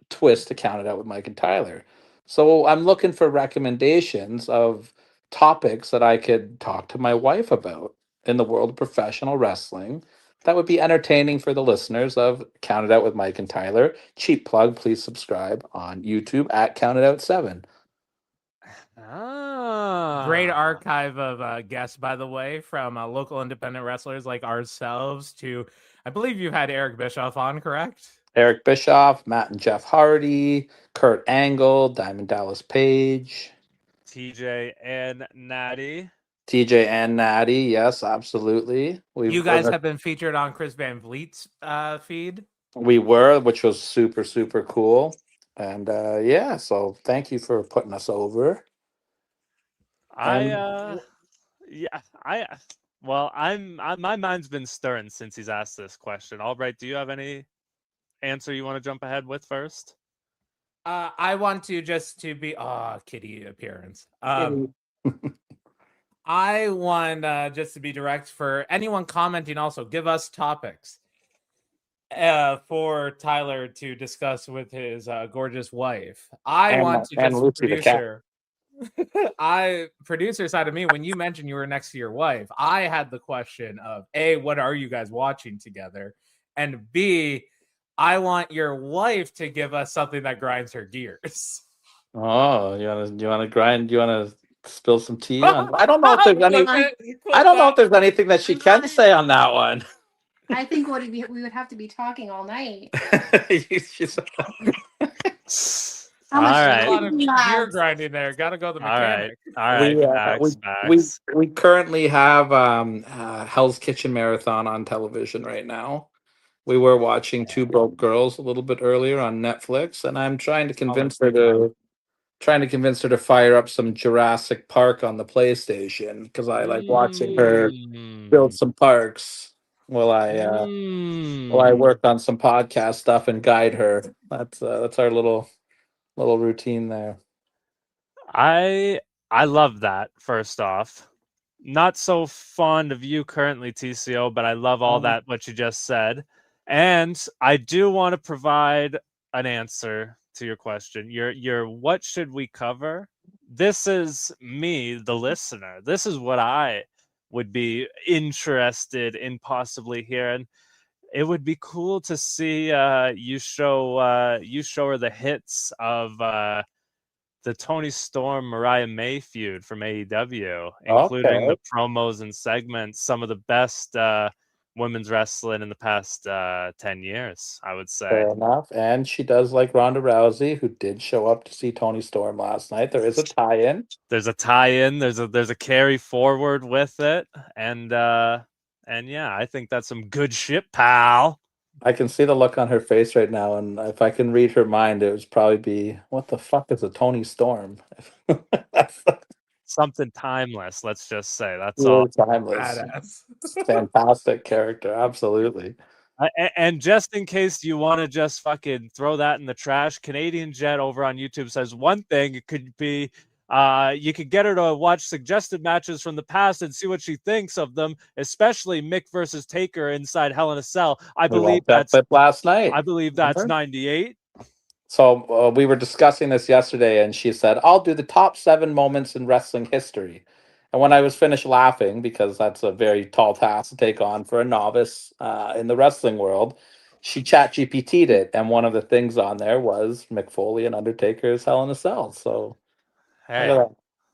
twist to Count It Out with Mike and Tyler. So I'm looking for recommendations of topics that I could talk to my wife about in the world of professional wrestling that would be entertaining for the listeners of Count It Out with Mike and Tyler. Cheap plug, please subscribe on YouTube at Count It Out 7. Great archive of guests, by the way, from local independent wrestlers like ourselves to, I believe you've had Eric Bischoff on, correct? Eric Bischoff, Matt and Jeff Hardy, Kurt Angle, Diamond Dallas Page, TJ and Natty. TJ and Natty. Yes, absolutely. You guys have been featured on Chris Van Vliet's feed. We were, which was super, super cool. And yeah, so thank you for putting us over. Well, my mind's been stirring since he's asked this question. Albright, do you have any answer you want to jump ahead with first? I want to just to be kitty appearance. I want just to be direct for anyone commenting. Also, give us topics for Tyler to discuss with his gorgeous wife. I want to just producer. Producer side of me, when you mentioned you were next to your wife, I had the question of A, what are you guys watching together? And B, I want your wife to give us something that grinds her gears. Oh, you wanna grind? You wanna spill some tea on? I don't know if there's any. I don't know if there's anything that she can say on that one. I think we would have to be talking all night. All right. A lot of gear grinding there. Got to go the mechanic. All right. We currently have Hell's Kitchen Marathon on television right now. We were watching Two Broke Girls a little bit earlier on Netflix, and I'm trying to convince her to fire up some Jurassic Park on the PlayStation because I like watching her build some parks while I work on some podcast stuff and guide her. That's our little routine there. I love that. First off, not so fond of you currently, TCO, but I love all that what you just said, and I do want to provide an answer to your question. Your what should we cover? This is me, the listener. This is what I would be interested in possibly hearing. It would be cool to see you show her the hits of the Tony Storm Mariah May feud from AEW, including the promos and segments, some of the best women's wrestling in the past 10 years, I would say. Fair enough. And she does like Ronda Rousey, who did show up to see Tony Storm last night. There is a tie-in. There's a tie-in. There's a carry forward with it, and yeah, I think that's some good shit, pal. I can see the look on her face right now, and if I can read her mind, it would probably be, "What the fuck is a Tony Storm?" Something timeless. Let's just say that's really all. Timeless. Fantastic character, absolutely. And just in case you want to just fucking throw that in the trash, Canadian Jet over on YouTube says one thing. It could be you could get her to watch suggested matches from the past and see what she thinks of them, especially Mick versus Taker inside Hell in a Cell. I believe that's last night. I believe that's 98. So we were discussing this yesterday, and she said, "I'll do the top 7 moments in wrestling history." And when I was finished laughing, because that's a very tall task to take on for a novice in the wrestling world, she chat GPT'd it, and one of the things on there was Mick Foley and Undertaker's Hell in a Cell. So, hey,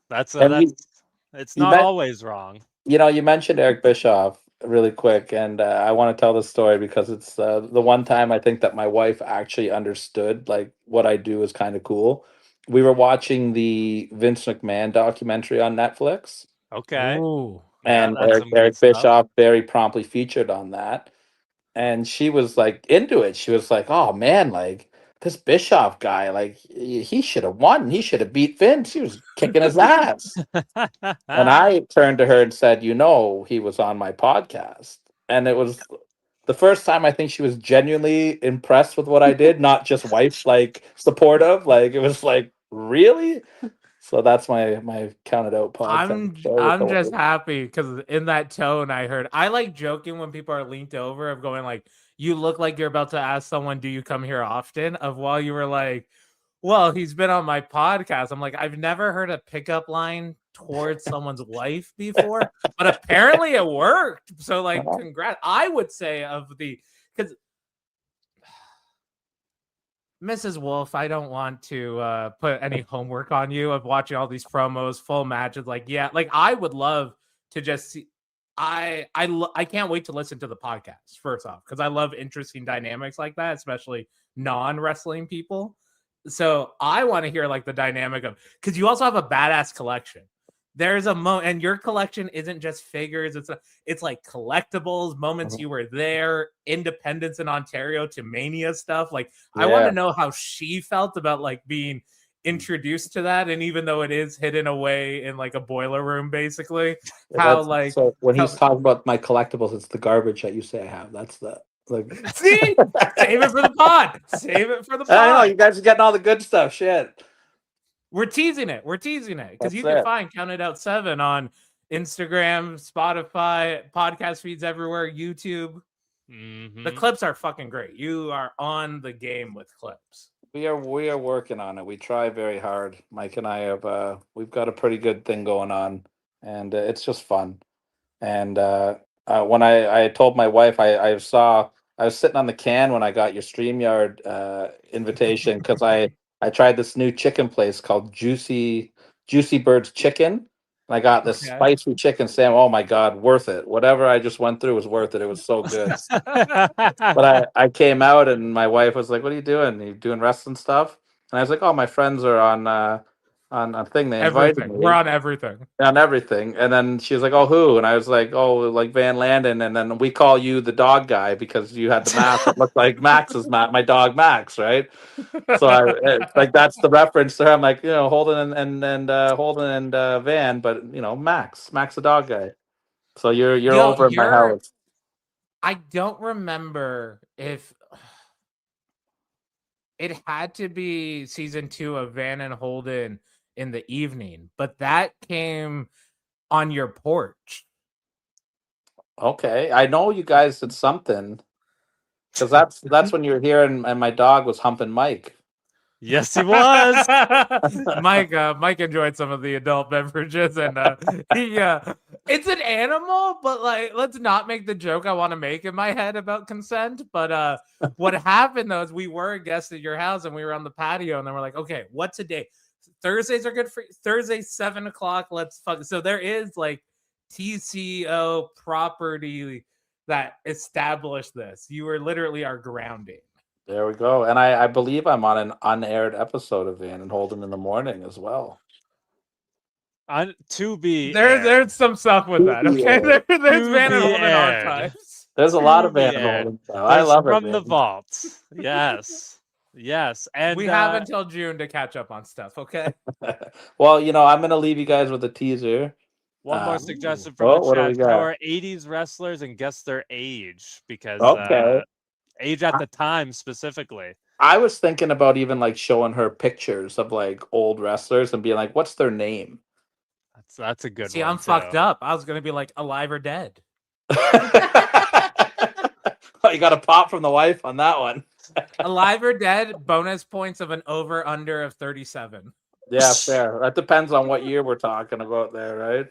it's not always wrong. You know, you mentioned Eric Bischoff really quick, and I want to tell this story because it's the one time I think that my wife actually understood like what I do is kind of cool. We were watching the Vince McMahon documentary on Netflix. Okay. Ooh. And Eric Bischoff very promptly featured on that. And she was like into it. She was like, "Oh man, like this Bischoff guy, like he should have won. He should have beat Vince. He was kicking his ass." And I turned to her and said, "You know, he was on my podcast." And it was the first time I think she was genuinely impressed with what I did, not just wife like supportive. Like it was like, really? So that's my counted out podcast. I'm just happy because in that tone I heard. I like joking when people are leaned over of going like, "You look like you're about to ask someone, do you come here often?" Of while you were like, "Well, he's been on my podcast." I'm like, I've never heard a pickup line towards someone's wife before, but apparently it worked. So like, congrats. I would say because Mrs. Wolf, I don't want to put any homework on you of watching all these promos, full matches. Like, yeah, like I would love to just see. I can't wait to listen to the podcast first off because I love interesting dynamics like that, especially non-wrestling people. So I want to hear like the dynamic of because you also have a badass collection. There's a moment, and your collection isn't just figures. It's like collectibles, moments you were there, Independence in Ontario to Mania stuff. Like, I want to know how she felt about like being introduced to that, and even though it is hidden away in like a boiler room, basically, how like so when how, he's talking about my collectibles, it's the garbage that you say I have. That's the like. see, save it for the pod. Save it for the pod. I know you guys are getting all the good stuff. Shit. We're teasing it because you That's can it. find Count It Out 7 on Instagram, Spotify, podcast feeds everywhere, YouTube. The clips are fucking great. You are on the game with clips. We are working on it. We try very hard. Mike and I have we've got a pretty good thing going on, and it's just fun. And when I told my wife, I was sitting on the can when I got your StreamYard invitation because I tried this new chicken place called Juicy Bird's Chicken. And I got this spicy chicken sandwich. Oh my God, worth it. Whatever I just went through was worth it. It was so good. But I came out and my wife was like, "What are you doing? Are you doing wrestling stuff?" And I was like, "Oh, my friends are on a thing. They invited Everything. me We're on everything. on everything." And then she was like, "Oh, who?" And I was like, "Oh, like Van Landen." And then we call you the dog guy because you had the mask that looked like Max's my dog Max, right? So like that's the reference to her. I'm like, Holden and Holden and Van, but Max the dog guy. So you're over at my house. I don't remember if it had to be season 2 of Van and Holden in the evening, but that came on your porch. Okay, I know you guys did something because that's when you were here and my dog was humping Mike. Yes, he was. Mike enjoyed some of the adult beverages, and it's an animal, but like, let's not make the joke I want to make in my head about consent. But what happened though is we were a guest at your house, and we were on the patio, and then we're like, okay, what's a day? Thursdays are good for Thursday 7:00. Let's fuck. So there is like TCO property that established this. You were literally our grounding. There we go. And I believe I'm on an unaired episode of Van and Holden in the Morning as well. To be there's some stuff with that. Okay, there's Van and Holden archives. There's a lot of Van and Holden. I love it from the vault. Yes, yes, and we have until June to catch up on stuff. Okay. Well, I'm going to leave you guys with a teaser. One more suggestion from the chat: show our 80s wrestlers and guess their age because age at the time specifically. I was thinking about even like showing her pictures of like old wrestlers and being like, "What's their name?" That's a good one. See, I'm fucked up. I was gonna be like alive or dead. Oh, you got a pop from the wife on that one. Alive or dead, bonus points of an over under of 37. Yeah, fair. That depends on what year we're talking about there, right?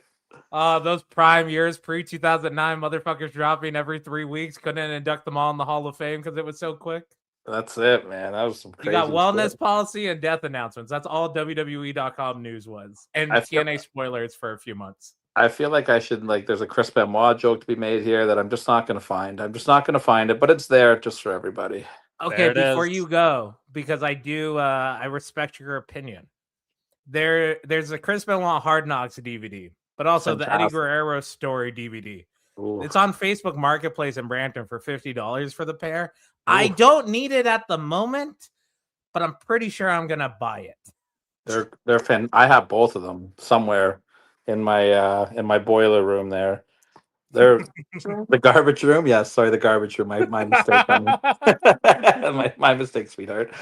Those prime years, pre-2009, motherfuckers dropping every 3 weeks. Couldn't induct them all in the Hall of Fame because it was so quick. That's it, man. That was some crazy. You got wellness policy and death announcements. That's all WWE.com news was. And TNA spoilers for a few months. I feel like I should, there's a Chris Benoit joke to be made here that I'm just not going to find. I'm just not going to find it, but it's there just for everybody. Okay, before you go, because I respect your opinion. There's a Chris Benoit Hard Knocks DVD. But also the Eddie Guerrero story DVD. Ooh. It's on Facebook Marketplace in Brampton for $50 for the pair. Ooh. I don't need it at the moment, but I'm pretty sure I'm gonna buy it. They're fan. I have both of them somewhere in my boiler room there. They're the garbage room. Yeah, sorry, the garbage room. My mistake. my mistake, sweetheart.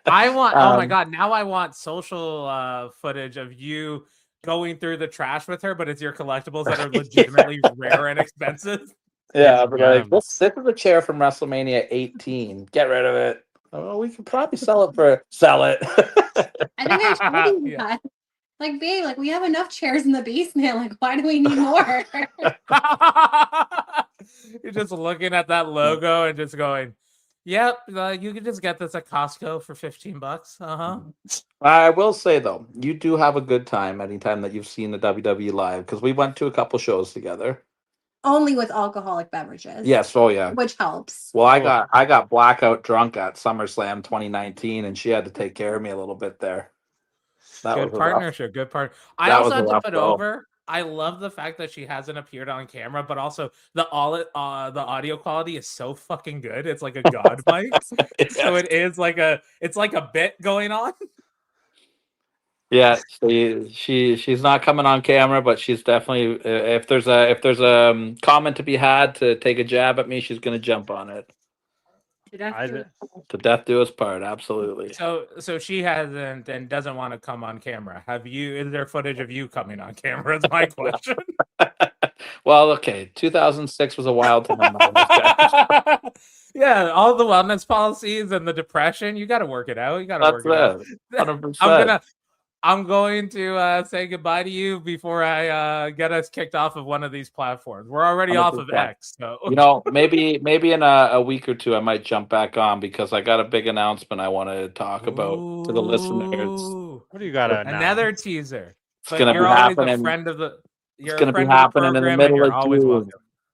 I want. Oh my god! Now I want social footage of you going through the trash with her, but it's your collectibles that are legitimately rare and expensive. Yeah, but like, this is a chair from WrestleMania 18. Get rid of it. Oh, we could probably sell it. I think I told you that. Like, babe, like we have enough chairs in the basement. Like, why do we need more? You're just looking at that logo and just going, Yep, you can just get this at Costco for $15. I will say though, you do have a good time anytime that you've seen the WWE live because we went to a couple shows together. Only with alcoholic beverages. Yes, oh yeah. Which helps. Well, I got blackout drunk at SummerSlam 2019, and she had to take care of me a little bit there. That Good was a rough. partnership. Good part. I That also was a had to rough put go. over. I love the fact that she hasn't appeared on camera, but also the audio quality is so fucking good. It's like a god mic, so it is like it's like a bit going on. Yeah, she's not coming on camera, but she's definitely if there's a comment to be had to take a jab at me, she's gonna jump on it. To death do us part, absolutely. So she hasn't and doesn't want to come on camera. Have you? Is there footage of you coming on camera? Is my question. Well, okay, 2006 was a wild time. Yeah, all the wellness policies and the depression, you got to work it out. You got to work it out. 100%. I'm going to say goodbye to you before I get us kicked off of one of these platforms. We're already off of 100%. X, so maybe in a week or two I might jump back on because I got a big announcement I want to talk about to the listeners. What do you got to announce? Another teaser. It's going to be happening. It's going to be happening in the middle of June.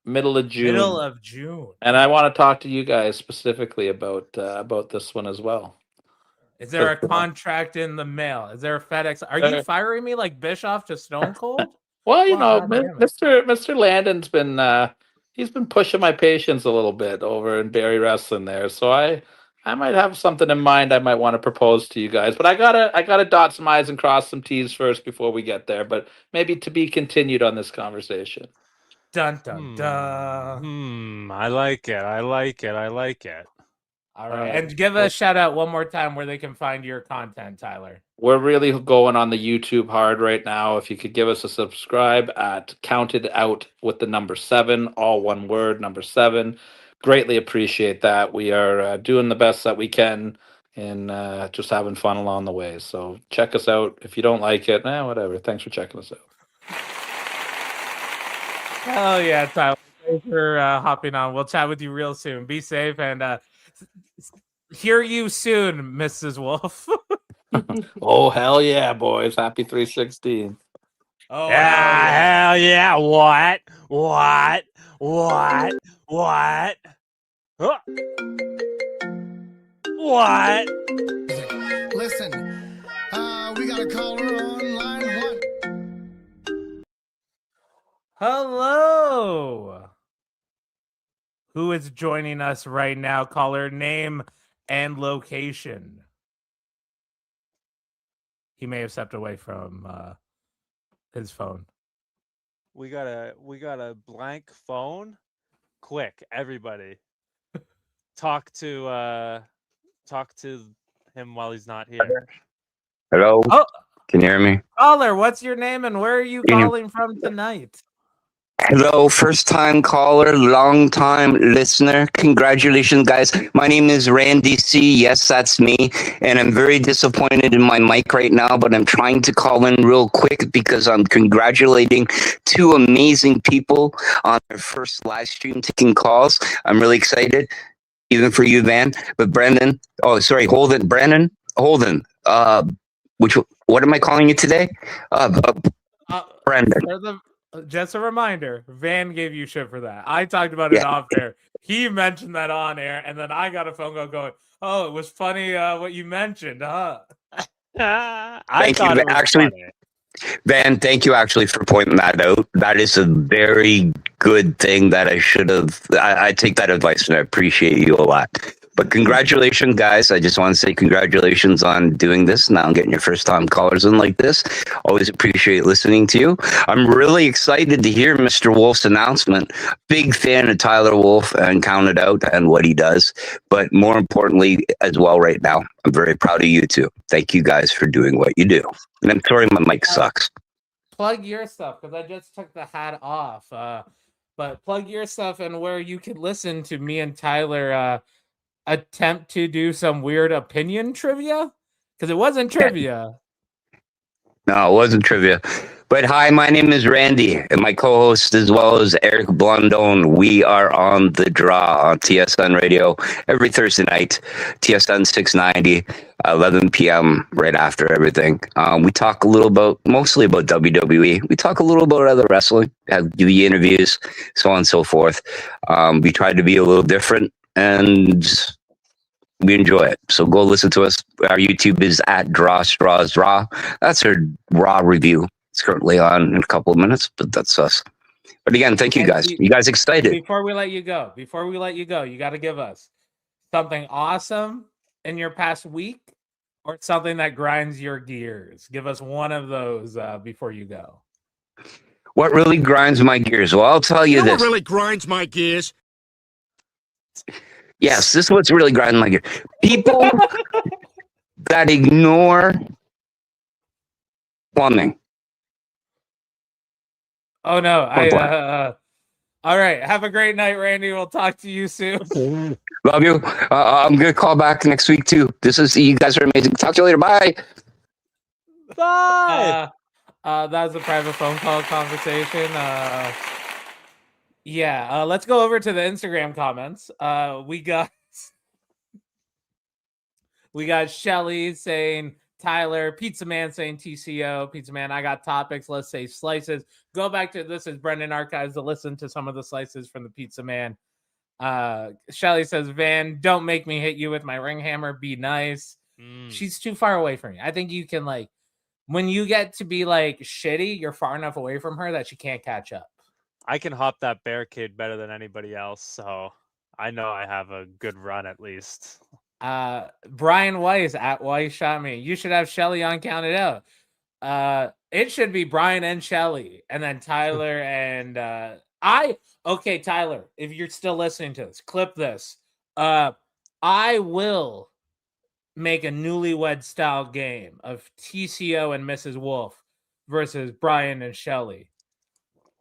Middle of June. And I want to talk to you guys specifically about this one as well. Is there a contract in the mail? Is there a FedEx? Are you firing me like Bischoff to Stone Cold? Well, Mr. Landon's been he's been pushing my patience a little bit over in Barry Wrestling there. So I might have something in mind I might want to propose to you guys. But I gotta dot some I's and cross some T's first before we get there. But maybe to be continued on this conversation. Dun dun dun. I like it. All right. And give a shout out one more time where they can find your content, Tyler. We're really going on the YouTube hard right now. If you could give us a subscribe at Counted Out with the number 7, all one word, number 7. Greatly appreciate that. We are doing the best that we can and just having fun along the way. So check us out. If you don't like it, whatever. Thanks for checking us out. Hell yeah, Tyler. Thanks for hopping on. We'll chat with you real soon. Be safe and hear you soon, Mrs. Wolf. Oh, hell yeah, boys. Happy 316. Oh, hell yeah. What? Huh? What? Listen, we got a caller on line 1. Hello. Who is joining us right now? Caller name and location. He may have stepped away from his phone. We got a blank phone. Quick, everybody. Talk to him while he's not here. Hello? Oh, can you hear me? Caller, what's your name and where are you calling from tonight? Hello, first time caller, long time listener. Congratulations, guys. My name is Randy C. Yes, that's me. And I'm very disappointed in my mic right now, but I'm trying to call in real quick because I'm congratulating 2 amazing people on their first live stream taking calls. I'm really excited, even for you, Van. But Brandon, Holden, Brandon, Holden, what am I calling you today? Brandon. Just a reminder, Van gave you shit for that. I talked about it off air. He mentioned that on air, and then I got a phone call going, "Oh, it was funny what you mentioned, huh?" I thought it was funny. Van, thank you actually for pointing that out. That is a very good thing that I should have. I take that advice and I appreciate you a lot. But congratulations, guys. I just want to say congratulations on doing this now and getting your first time callers in like this. Always appreciate listening to you. I'm really excited to hear Mr. Wolf's announcement. Big fan of Tyler Wolf and Counted Out and what he does. But more importantly as well right now, I'm very proud of you too. Thank you guys for doing what you do. And I'm sorry my mic sucks. Plug your stuff because I just took the hat off. But plug your stuff and where you can listen to me and Tyler attempt to do some weird opinion trivia because it wasn't trivia. No, it wasn't trivia. But hi, my name is Randy, and my co-host as well as Eric Blondone. We are on The Draw on TSN Radio every Thursday night, TSN 690, 11 p.m. right after everything. We talk a little mostly about WWE. We talk a little about other wrestling, do the interviews, so on and so forth. We try to be a little different, and we enjoy it. So go listen to us. Our YouTube is at Draw Straws Raw. That's our Raw review. It's currently on in a couple of minutes, but that's us. But again, thank you guys. You guys excited? Before we let you go, you got to give us something awesome in your past week or something that grinds your gears. Give us one of those before you go. What really grinds my gears? Well, I'll tell you this. What really grinds my gears? Yes, this is what's really grinding my gears. People that ignore plumbing. Oh no! All right. Have a great night, Randy. We'll talk to you soon. Love you. I'm gonna call back next week too. You guys are amazing. Talk to you later. Bye. Bye. That was a private phone call conversation. Yeah. Let's go over to the Instagram comments. We got Shelly saying Tyler, Pizza Man saying TCO, Pizza Man, I got topics, let's say slices. Go back to this is Brendan Archives to listen to some of the slices from the Pizza Man. Shelly says, Van, don't make me hit you with my ring hammer, be nice. She's too far away from you. I think you can when you get to be shitty, you're far enough away from her that she can't catch up. I can hop that barricade better than anybody else, so I know I have a good run at least. Brian Weiss at Weiss Shot Me. You should have Shelly on Count It Out. It should be Brian and Shelly, and then Tyler and Okay, Tyler, if you're still listening to this, clip this. I will make a newlywed style game of TCO and Mrs. Wolf versus Brian and Shelly.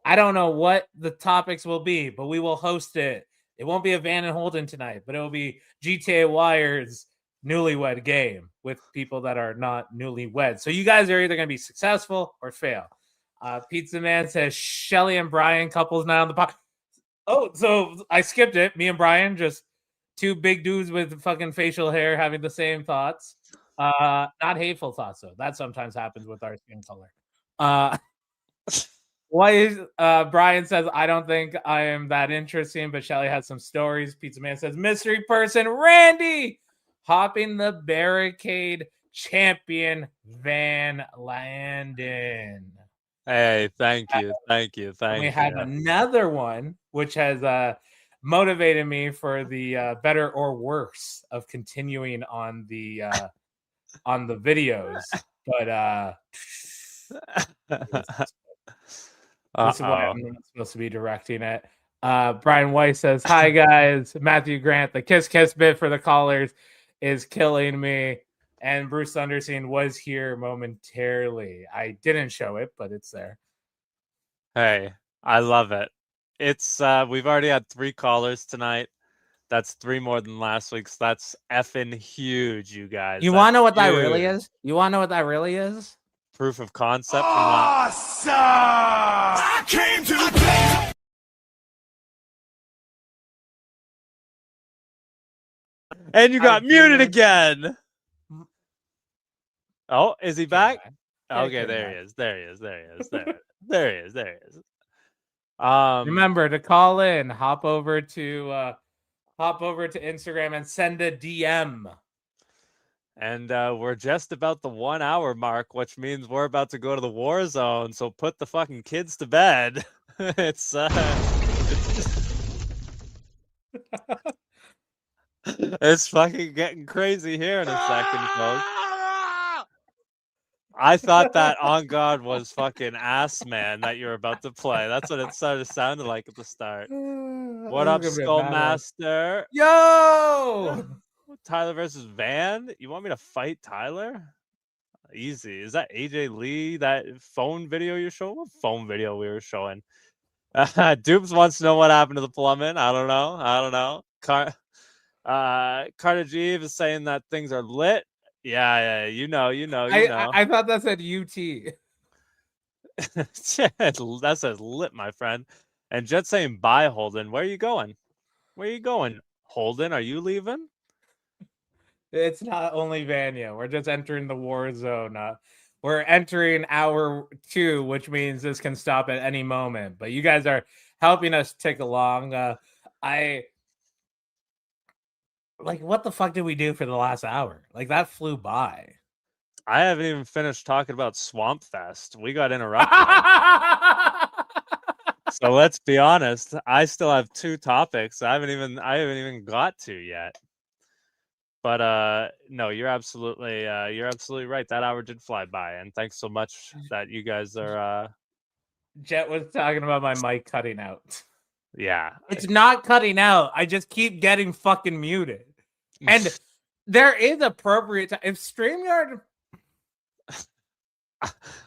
I don't know what the topics will be, but we will host it. It won't be a Van and Holden tonight, but it will be GTA Wire's newlywed game with people that are not newlywed. So you guys are either going to be successful or fail. Pizza Man says Shelly and Brian couples now on the pod. Oh, so I skipped it. Me and Brian, just two big dudes with fucking facial hair having the same thoughts. Not hateful thoughts, though. That sometimes happens with our skin color. Why is Brian says, I don't think I am that interesting, but Shelly has some stories. Pizza Man says, mystery person, Randy, hopping the barricade champion, Van Landen. Hey, thank you. We have another one, which has motivated me for the better or worse of continuing on the videos. But this is why I'm not supposed to be directing it. Brian Weiss says, hi, guys. Matthew Grant, the kiss bit for the callers is killing me. And Bruce Underseen was here momentarily. I didn't show it, but it's there. Hey, I love it. It's we've already had 3 callers tonight. That's 3 more than last week's. That's effing huge, you guys. You want to know what that really is? You want to know what that really is? Proof of concept. Awesome! I came to play. And you got muted again. Oh, is he back? Okay, there he is. There he is. Remember to call in, hop over to Instagram and send a DM. And we're just about the 1 hour mark, which means we're about to go to the war zone. So put the fucking kids to bed. It's fucking getting crazy here in a second, folks. I thought that On God was fucking Ass Man that you were about to play. That's what it started sounding like at the start. What up, Skullmaster? Yo! Tyler versus Van? You want me to fight Tyler? Easy. Is that AJ Lee? That phone video you're showing? What phone video we were showing? Dupes wants to know what happened to the plumbing. I don't know. Carter Jeeve is saying that things are lit. Yeah, you know. I thought that said UT. That says lit, my friend. And Jet saying bye, Holden. Where are you going? Holden, are you leaving? It's not only Vanya. We're just entering the war zone. We're entering hour 2, which means this can stop at any moment. But you guys are helping us tick along. What the fuck did we do for the last hour? Like, that flew by. I haven't even finished talking about Swamp Fest. We got interrupted. So let's be honest. I still have 2 topics I haven't even got to yet. But no, you're absolutely right. That hour did fly by, and thanks so much that you guys are. Jet was talking about my mic cutting out. Yeah, it's not cutting out. I just keep getting fucking muted, and there is appropriate time. If StreamYard,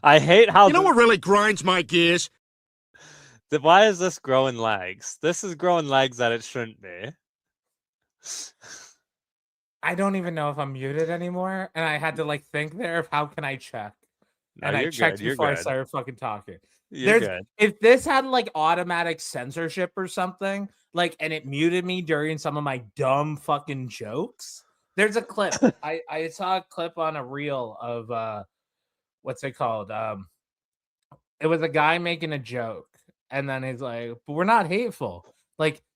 I hate how You know what really grinds my gears? Why is this growing lags? This is growing lags that it shouldn't be. I don't even know if I'm muted anymore, and I had to think there of how can I check. No, and I checked before I started fucking talking. Good. If this had automatic censorship or something, and it muted me during some of my dumb fucking jokes. There's a clip. I saw a clip on a reel of what's it called? It was a guy making a joke, and then he's like, "But we're not hateful.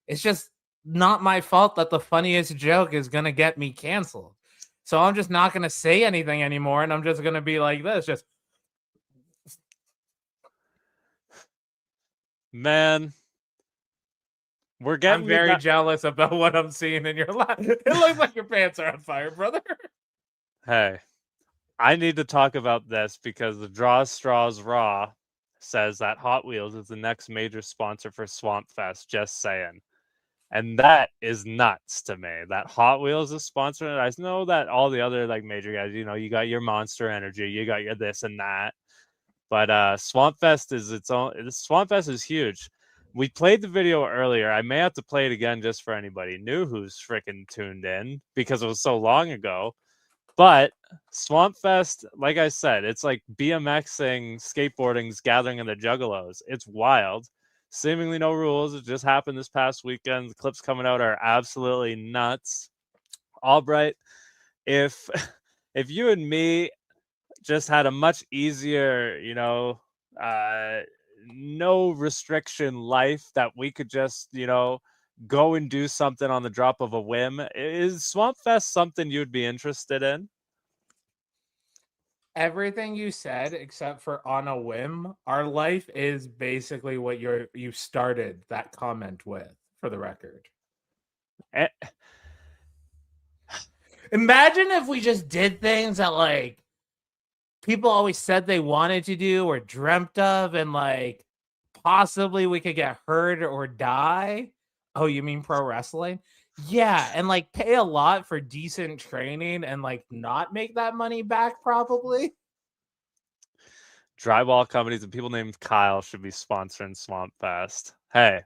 It's just not my fault that the funniest joke is gonna get me canceled. So I'm just not gonna say anything anymore, and I'm just gonna be like this, just." Man, I'm very jealous about what I'm seeing in your life. It looks like your pants are on fire, brother. Hey, I need to talk about this because the Draw Straws Raw says that Hot Wheels is the next major sponsor for Swamp Fest. Just saying. And that is nuts to me. That Hot Wheels is sponsoring it. I know that all the other major guys, you got your Monster Energy, you got your this and that. But Swamp Fest is its own. Swamp Fest is huge. We played the video earlier. I may have to play it again just for anybody new who's freaking tuned in because it was so long ago. But Swamp Fest, like I said, it's like BMXing, skateboarding's gathering in the Juggalos. It's wild. Seemingly no rules. It just happened this past weekend. The clips coming out are absolutely nuts. Albright, if you and me just had a much easier, no restriction life that we could just, go and do something on the drop of a whim. Is Swamp Fest something you'd be interested in? Everything you said, except for on a whim, our life is basically what you started that comment with, for the record. Imagine if we just did things that people always said they wanted to do or dreamt of, and possibly we could get hurt or die. Oh, you mean pro wrestling? Yeah, and pay a lot for decent training and not make that money back probably. Drywall companies and people named Kyle should be sponsoring Swamp Fest. Hey,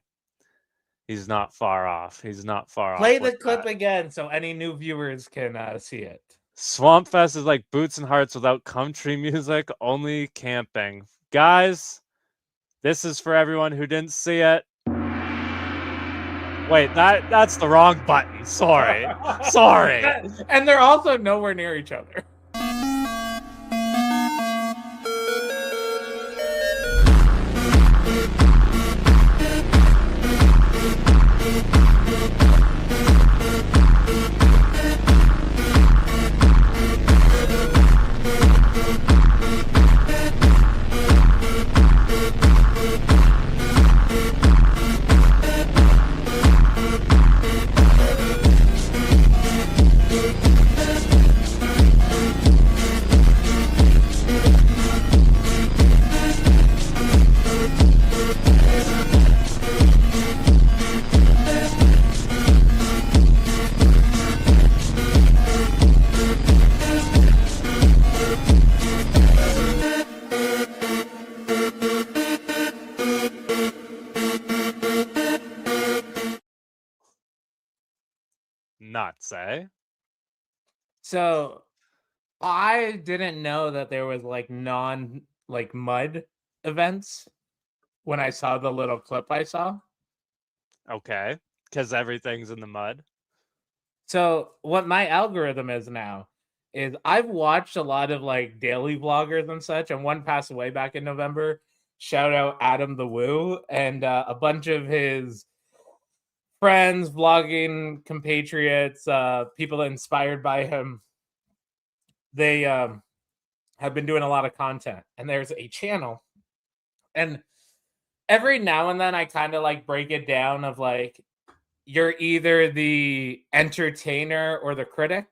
he's not far off. Play the clip again so any new viewers can see it. Swamp Fest is like Boots and Hearts without country music, only camping. Guys, this is for everyone who didn't see it. Wait, that's the wrong button. Sorry. And they're also nowhere near each other. Nuts, eh? So I didn't know that there was like mud events when I saw the little clip I saw. Okay, because everything's in the mud. So what my algorithm is now is I've watched a lot of like daily vloggers and such, and one passed away back in November. Shout out Adam the Woo and a bunch of his friends, vlogging compatriots, people inspired by him. They have been doing a lot of content, and there's a channel, and every now and then I kind of like break it down of like you're either the entertainer or the critic,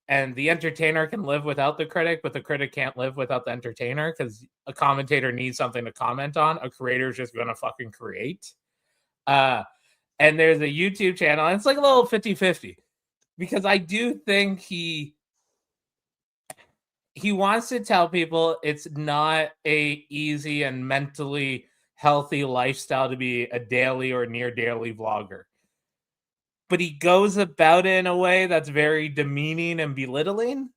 and the entertainer can live without the critic, but the critic can't live without the entertainer because a commentator needs something to comment on. A creator is just gonna fucking create. And there's a YouTube channel, and it's like a little 50-50 because I do think he wants to tell people it's not a easy and mentally healthy lifestyle to be a daily or near daily vlogger. But he goes about it in a way that's very demeaning and belittling.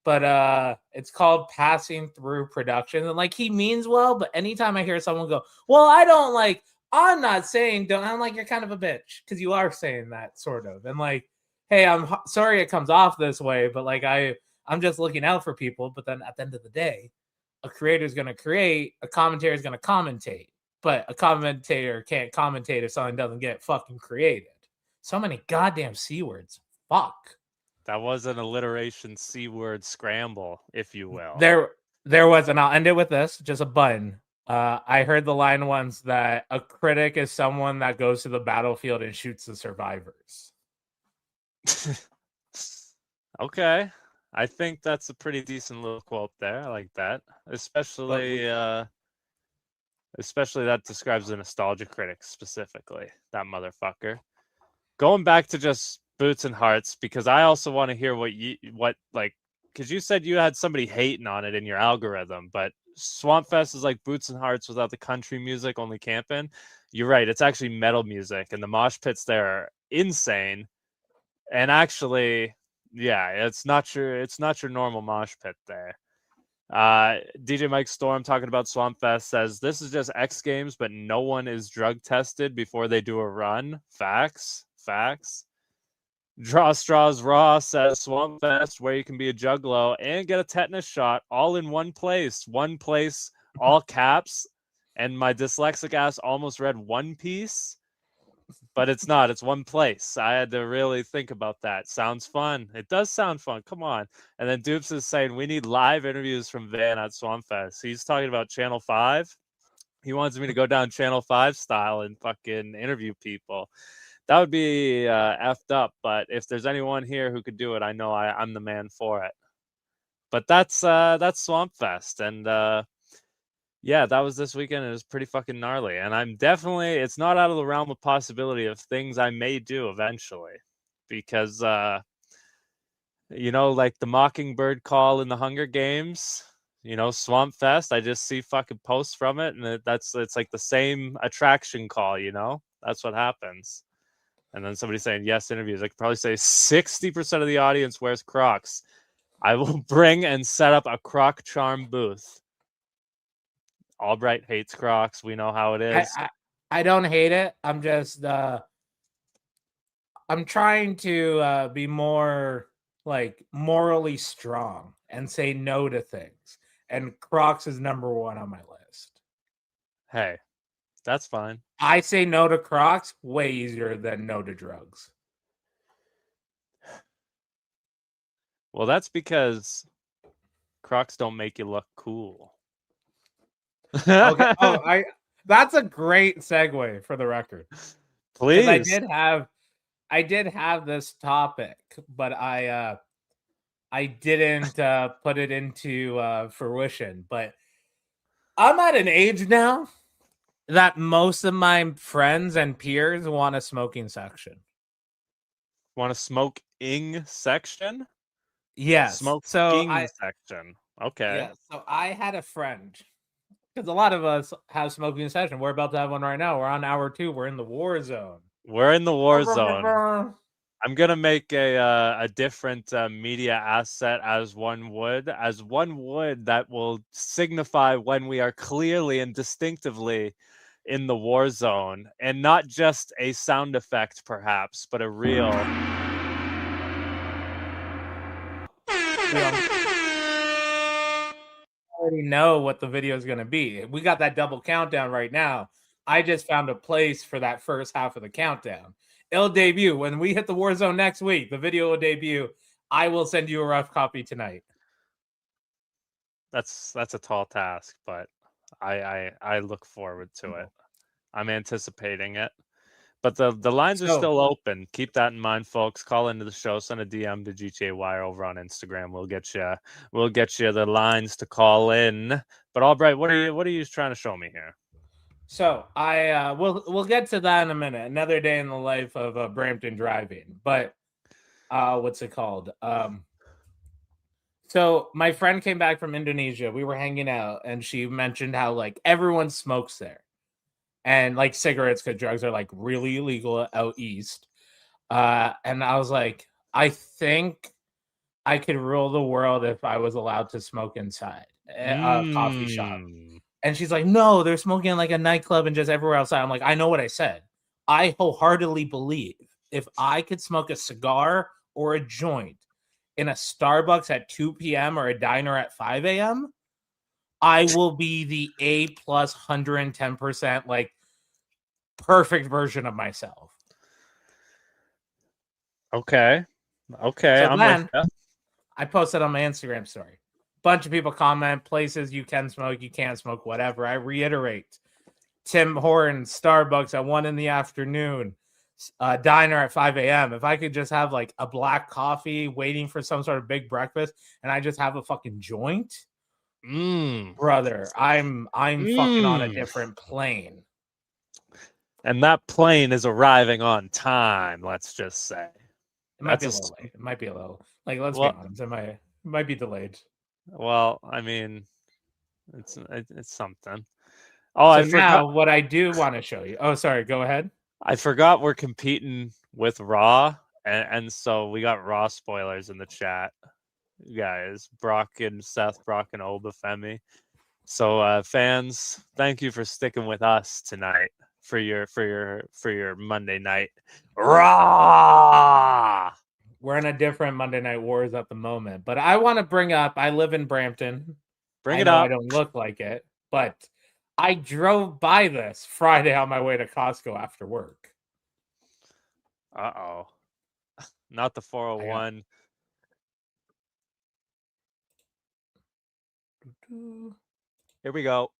But it's called passing through production. And like he means well, but anytime I hear someone go, well, I'm not saying don't, I'm like, you're kind of a bitch because you are saying that sort of. And like, hey, I'm sorry it comes off this way, but like I'm just looking out for people. But then at the end of the day, a creator is going to create, a commentator is going to commentate, but a commentator can't commentate if something doesn't get fucking created. So many goddamn C words. Fuck. That was an alliteration C word scramble, if you will. There was, and I'll end it with this, just a button. I heard the line once that a critic is someone that goes to the battlefield and shoots the survivors. Okay. I think that's a pretty decent little quote there. I like that. Especially that describes a nostalgia critic specifically. That motherfucker. Going back to just Boots and Hearts, because I also want to hear because you said you had somebody hating on it in your algorithm, but Swampfest is like Boots and Hearts without the country music, only camping. You're right. It's actually metal music, and the mosh pits there are insane. And actually, yeah, it's not your normal mosh pit there. DJ Mike Storm talking about Swampfest says this is just X Games, but no one is drug tested before they do a run. Facts. Draw Straws Raw says Swampfest, where you can be a juggalo and get a tetanus shot all in one place. One place, all caps. And my dyslexic ass almost read One Piece, but it's not. It's one place. I had to really think about that. Sounds fun. It does sound fun. Come on. And then Dupes is saying we need live interviews from Van at Swampfest. He's talking about Channel 5. He wants me to go down Channel 5 style and fucking interview people. That would be effed up, but if there's anyone here who could do it, I know I'm the man for it. But that's Swampfest, and yeah, that was this weekend. It was pretty fucking gnarly, and it's not out of the realm of possibility of things I may do eventually, because like the Mockingbird call in the Hunger Games, Swampfest. I just see fucking posts from it, and it's like the same attraction call. That's what happens. And then somebody saying yes interviews. I could probably say 60% of the audience wears Crocs. I will bring and set up a Croc charm booth. Albright hates Crocs. We know how it is. I don't hate it. I'm just I'm trying to be more like morally strong and say no to things. And Crocs is number one on my list. Hey, that's fine. I say no to Crocs way easier than no to drugs. Well, that's because Crocs don't make you look cool. Okay. That's a great segue for the record. Please. I did have this topic, but I didn't put it into fruition. But I'm at an age now that most of my friends and peers want a smoking section. Want a smoking section? Yes. Smoking section. Okay. Yeah. So I had a friend, because a lot of us have smoking section. We're about to have one right now. We're on hour 2. We're in the war zone. We're in the war zone. I'm gonna make a different media asset as one would that will signify when we are clearly and distinctively in the war zone, and not just a sound effect, perhaps, but a real. Already know what the video is going to be. We got that double countdown right now. I just found a place for that first half of the countdown. It'll debut when we hit the war zone next week. The video will debut. I will send you a rough copy tonight. That's a tall task, but I look forward to it. I'm anticipating it. But the lines are still open. Keep that in mind, folks. Call into the show. Send a DM to GTA Wire over on Instagram. We'll get you the lines to call in. But Albright, what are you trying to show me here? So we'll get to that in a minute. Another day in the life of Brampton driving. But what's it called? So my friend came back from Indonesia. We were hanging out, and she mentioned how like everyone smokes there. And like cigarettes, because drugs are like really illegal out east. And I was like, I think I could rule the world if I was allowed to smoke inside a coffee shop. And she's like, no, they're smoking in like a nightclub and just everywhere outside. I'm like, I know what I said. I wholeheartedly believe if I could smoke a cigar or a joint in a Starbucks at 2 p.m. or a diner at 5 a.m., I will be the A plus 110% like perfect version of myself. Okay. So then I posted on my Instagram story. Bunch of people comment places you can smoke, you can't smoke, whatever. I reiterate: Tim Hortons, Starbucks at 1 p.m, diner at 5 a.m. If I could just have like a black coffee, waiting for some sort of big breakfast, and I just have a fucking joint, brother, I'm fucking on a different plane. And that plane is arriving on time. Let's just say it might be a little late. It might be a little like. Let's be honest. It might be delayed. Well, I mean, it's something. Oh, so I forgot. Now what I do want to show you. Oh, sorry. Go ahead. I forgot we're competing with Raw, and so we got Raw spoilers in the chat, guys. Brock and Seth, Brock and Obafemi. So fans, thank you for sticking with us tonight for your Monday night Raw. We're in a different Monday Night Wars at the moment, but I want to bring up. I live in Brampton. Bring it up. I don't look like it, but I drove by this Friday on my way to Costco after work. Uh-oh. Not the 401. Here we go.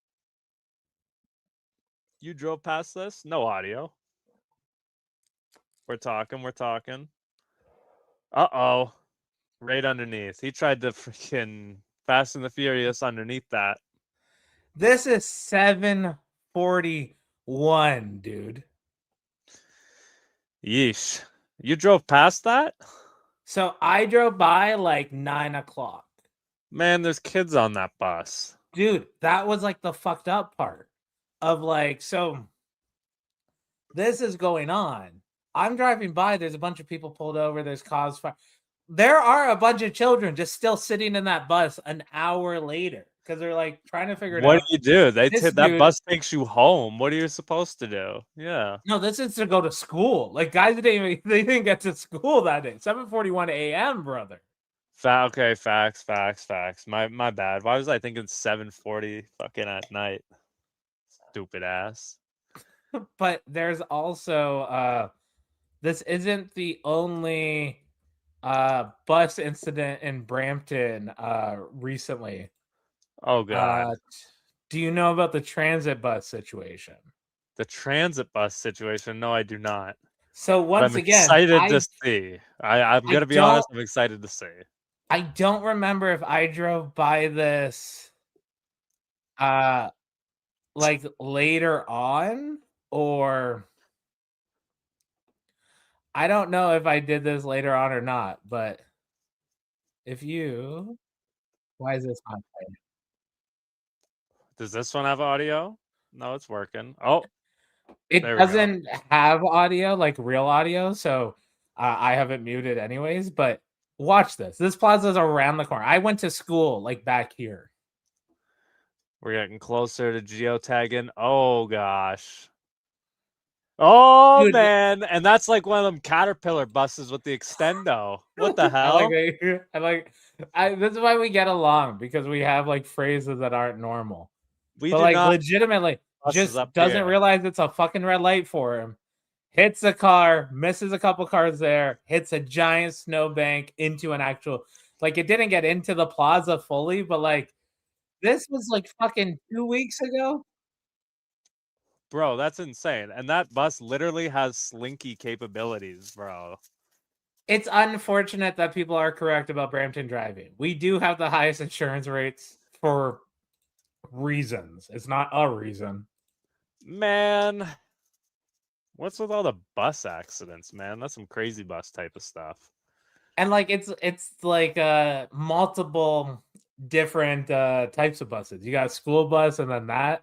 You drove past this? No audio. We're talking. Uh-oh. Right underneath. He tried to freaking Fast and the Furious underneath that. This is 7:41, dude. Yeesh. You drove past that? So I drove by like 9 o'clock. Man, there's kids on that bus. Dude, that was like the fucked up part of like, so this is going on. I'm driving by. There's a bunch of people pulled over. There's cause fire. There are a bunch of children just still sitting in that bus an hour later because they're like trying to figure it out. What do you do? That bus takes you home. What are you supposed to do? Yeah. No, this is to go to school. Like guys didn't get to school that day. 7:41 a.m., brother. Okay, facts. My bad. Why was I thinking 7:40 fucking at night? Stupid ass. But there's also this isn't the only bus incident in Brampton recently. Oh god. Do you know about the transit bus situation? The transit bus situation? No, I do not. So once I'm again, excited to see. I'm gonna be honest, I'm excited to see. I don't remember if I drove by this like later on, or I don't know if I did this later on or not, but why is this not playing? Does this one have audio? No, it's working. Oh, it doesn't have audio, like real audio. So I have it muted anyways, but watch this. This plaza's around the corner. I went to school like back here. We're getting closer to geotagging. Oh gosh. Oh Dude, man, and that's like one of them Caterpillar buses with the extendo. What the hell? This is why we get along, because we have like phrases that aren't normal. We But do like not legitimately buses just up doesn't here. realize it's a fucking red light for him. Hits a car, misses a couple cars there, hits a giant snowbank into an actual, like, it didn't get into the plaza fully, but like this was like fucking 2 weeks ago. Bro, that's insane. And that bus literally has slinky capabilities, bro. It's unfortunate that people are correct about Brampton driving. We do have the highest insurance rates for reasons. It's not a reason. Man, what's with all the bus accidents, man? That's some crazy bus type of stuff. And like it's like multiple different types of buses. You got a school bus and then that.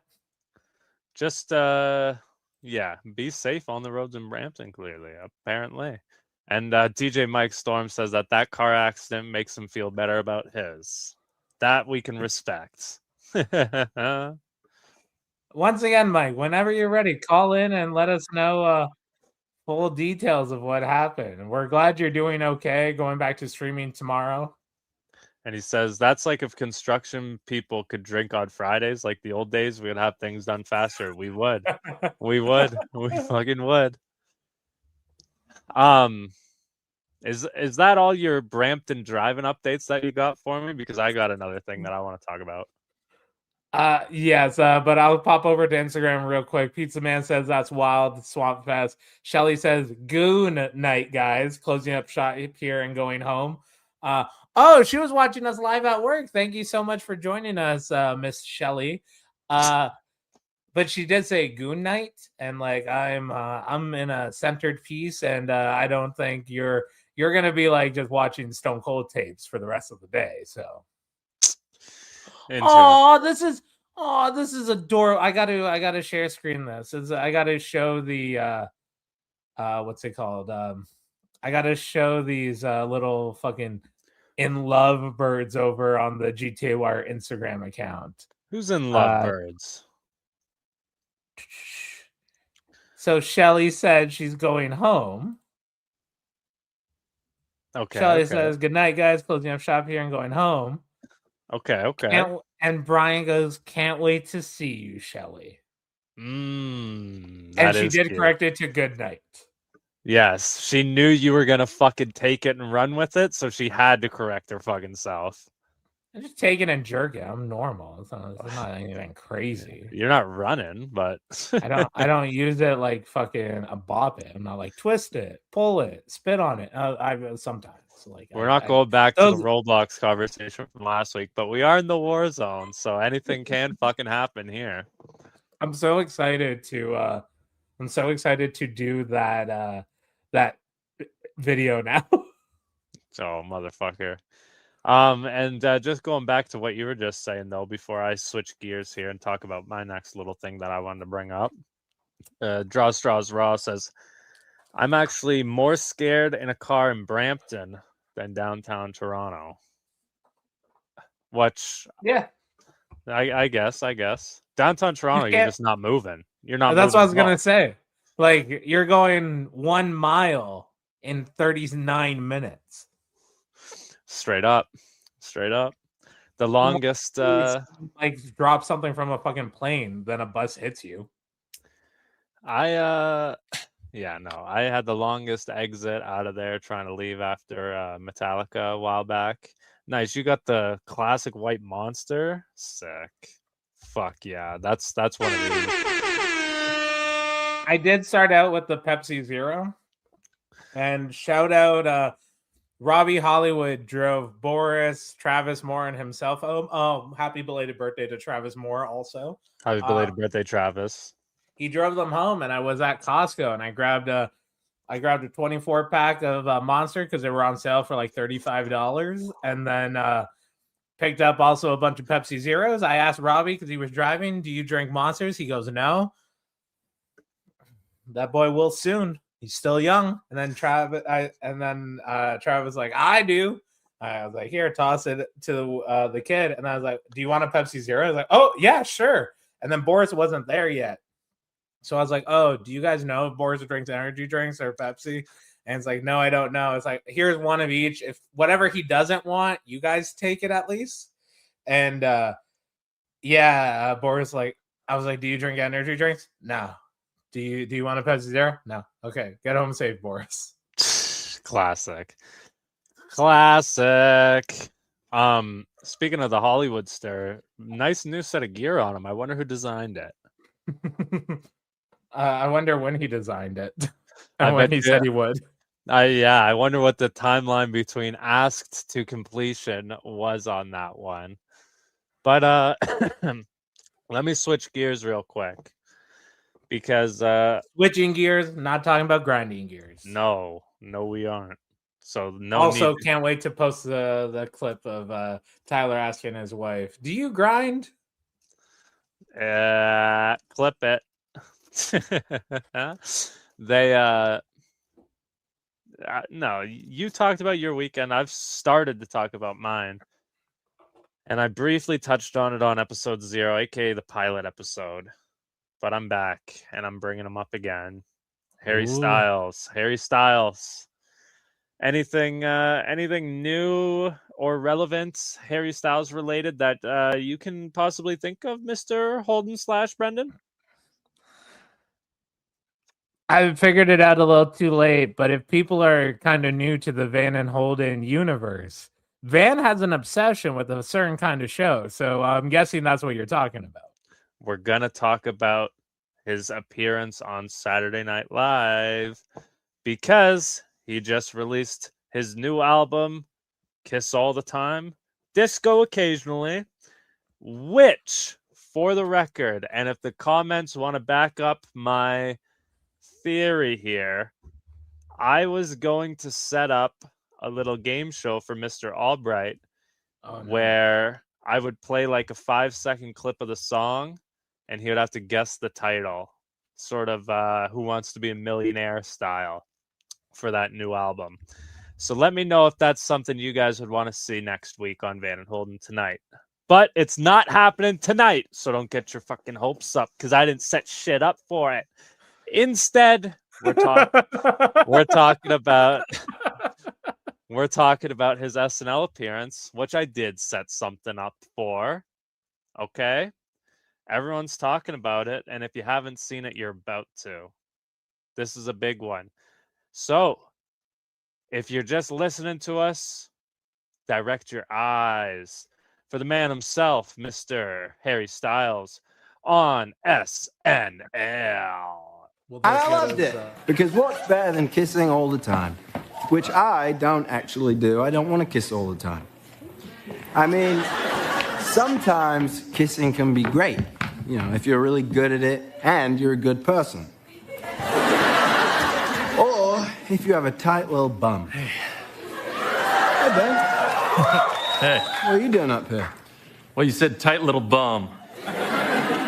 Just yeah, be safe on the roads in Brampton, clearly, apparently. And DJ Mike Storm says that car accident makes him feel better about his. That we can respect. Once again, Mike, whenever you're ready, call in and let us know full details of what happened. We're glad you're doing okay, going back to streaming tomorrow. And he says that's like if construction people could drink on Fridays like the old days, we would have things done faster. We would. We would. We fucking would. Is that all your Brampton driving updates that you got for me? Because I got another thing that I want to talk about. Yes, but I'll pop over to Instagram real quick. Pizza Man says that's wild, Swamp Fest. Shelly says goon night, guys, closing up shop here and going home. Oh, she was watching us live at work. Thank you so much for joining us, Miss Shelly. But she did say goon night, and like I'm in a centered piece, and I don't think you're gonna be like just watching Stone Cold tapes for the rest of the day. So, this is adorable. I gotta share screen this. I gotta show the what's it called? I gotta show these little fucking in love birds over on the GTA Wire Instagram account. Who's in love birds? So Shelly said she's going home. Okay. Shelly says, "Good night, guys. Closing up shop here and going home." Okay. And Brian goes, "Can't wait to see you, Shelly." And she did correct it to good night. Yes, she knew you were gonna fucking take it and run with it, so she had to correct her fucking self. I'm just taking and jerking. I'm normal. It's not anything crazy. You're not running, but I don't use it like fucking a bop it. I'm not like twist it, pull it, spit on it. I sometimes like we're not going back to the Roblox conversation from last week, but we are in the war zone, so anything can fucking happen here. I'm so excited to do that video now. Oh, motherfucker. And just going back to what you were just saying, though, before I switch gears here and talk about my next little thing that I wanted to bring up. Draw Straws Raw says, I'm actually more scared in a car in Brampton than downtown Toronto. Which, yeah, I guess. Downtown Toronto, you're just not moving. You're not That's moving what I was going to say. Like, you're going 1 mile in 39 minutes. Straight up. The longest like drop something from a fucking plane, then a bus hits you. I had the longest exit out of there trying to leave after Metallica a while back. Nice, you got the classic white monster. Sick. Fuck yeah, that's one of these. I did start out with the Pepsi Zero, and shout out Robbie Hollywood drove Boris, Travis Moore, and himself home. Oh, happy belated birthday to Travis Moore also. Happy belated birthday, Travis. He drove them home, and I was at Costco, and I grabbed a 24 pack of Monster because they were on sale for like $35, and then picked up also a bunch of Pepsi Zeros. I asked Robbie because he was driving, "Do you drink Monsters?" He goes, "No." That boy will soon. he's still young. And then Travis was like, I do. I was like, here, toss it to the kid. And I was like, do you want a Pepsi Zero? I was like, oh, yeah, sure. And then Boris wasn't there yet. So I was like, oh, do you guys know if Boris drinks energy drinks or Pepsi? And it's like, no, I don't know. It's like, here's one of each. If whatever he doesn't want, you guys take it at least. And Boris, like, I was like, do you drink energy drinks? No. Do you want a Pepsi Zero? No. Okay, get home safe, Boris. Classic. Speaking of the Hollywood star, nice new set of gear on him. I wonder who designed it. I wonder when he designed it. And when he said he would. I wonder what the timeline between asked to completion was on that one. But let me switch gears real quick. Because switching gears, not talking about grinding gears. No, we aren't. So can't wait to post the clip of Tyler asking his wife, do you grind? Clip it. No, you talked about your weekend. I've started to talk about mine. And I briefly touched on it on episode 0, aka the pilot episode. But I'm back and I'm bringing him up again. Harry Styles. Anything new or relevant Harry Styles related that you can possibly think of, Mr. Holden / Brendan? I figured it out a little too late, but if people are kind of new to the Van and Holden universe, Van has an obsession with a certain kind of show. So I'm guessing that's what you're talking about. We're going to talk about his appearance on Saturday Night Live because he just released his new album, Kiss All the Time, Disco Occasionally, which, for the record, and if the comments want to back up my theory here, I was going to set up a little game show for Mr. Albright where I would play like a 5-second clip of the song and he would have to guess the title, sort of Who Wants to Be a Millionaire style for that new album. So let me know if that's something you guys would want to see next week on Van and Holden Tonight. But it's not happening tonight, so don't get your fucking hopes up because I didn't set shit up for it. Instead, we're talking about his SNL appearance, which I did set something up for. Okay? Everyone's talking about it, and if you haven't seen it, you're about to. This is a big one. So, if you're just listening to us, direct your eyes for the man himself, Mr. Harry Styles, on SNL. And I loved it, because what's better than kissing all the time? Which I don't actually do. I don't want to kiss all the time. I mean, sometimes kissing can be great, you know, if you're really good at it and you're a good person. Or if you have a tight little bum. Hey, Ben. Hey. What are you doing up here? Well, you said tight little bum.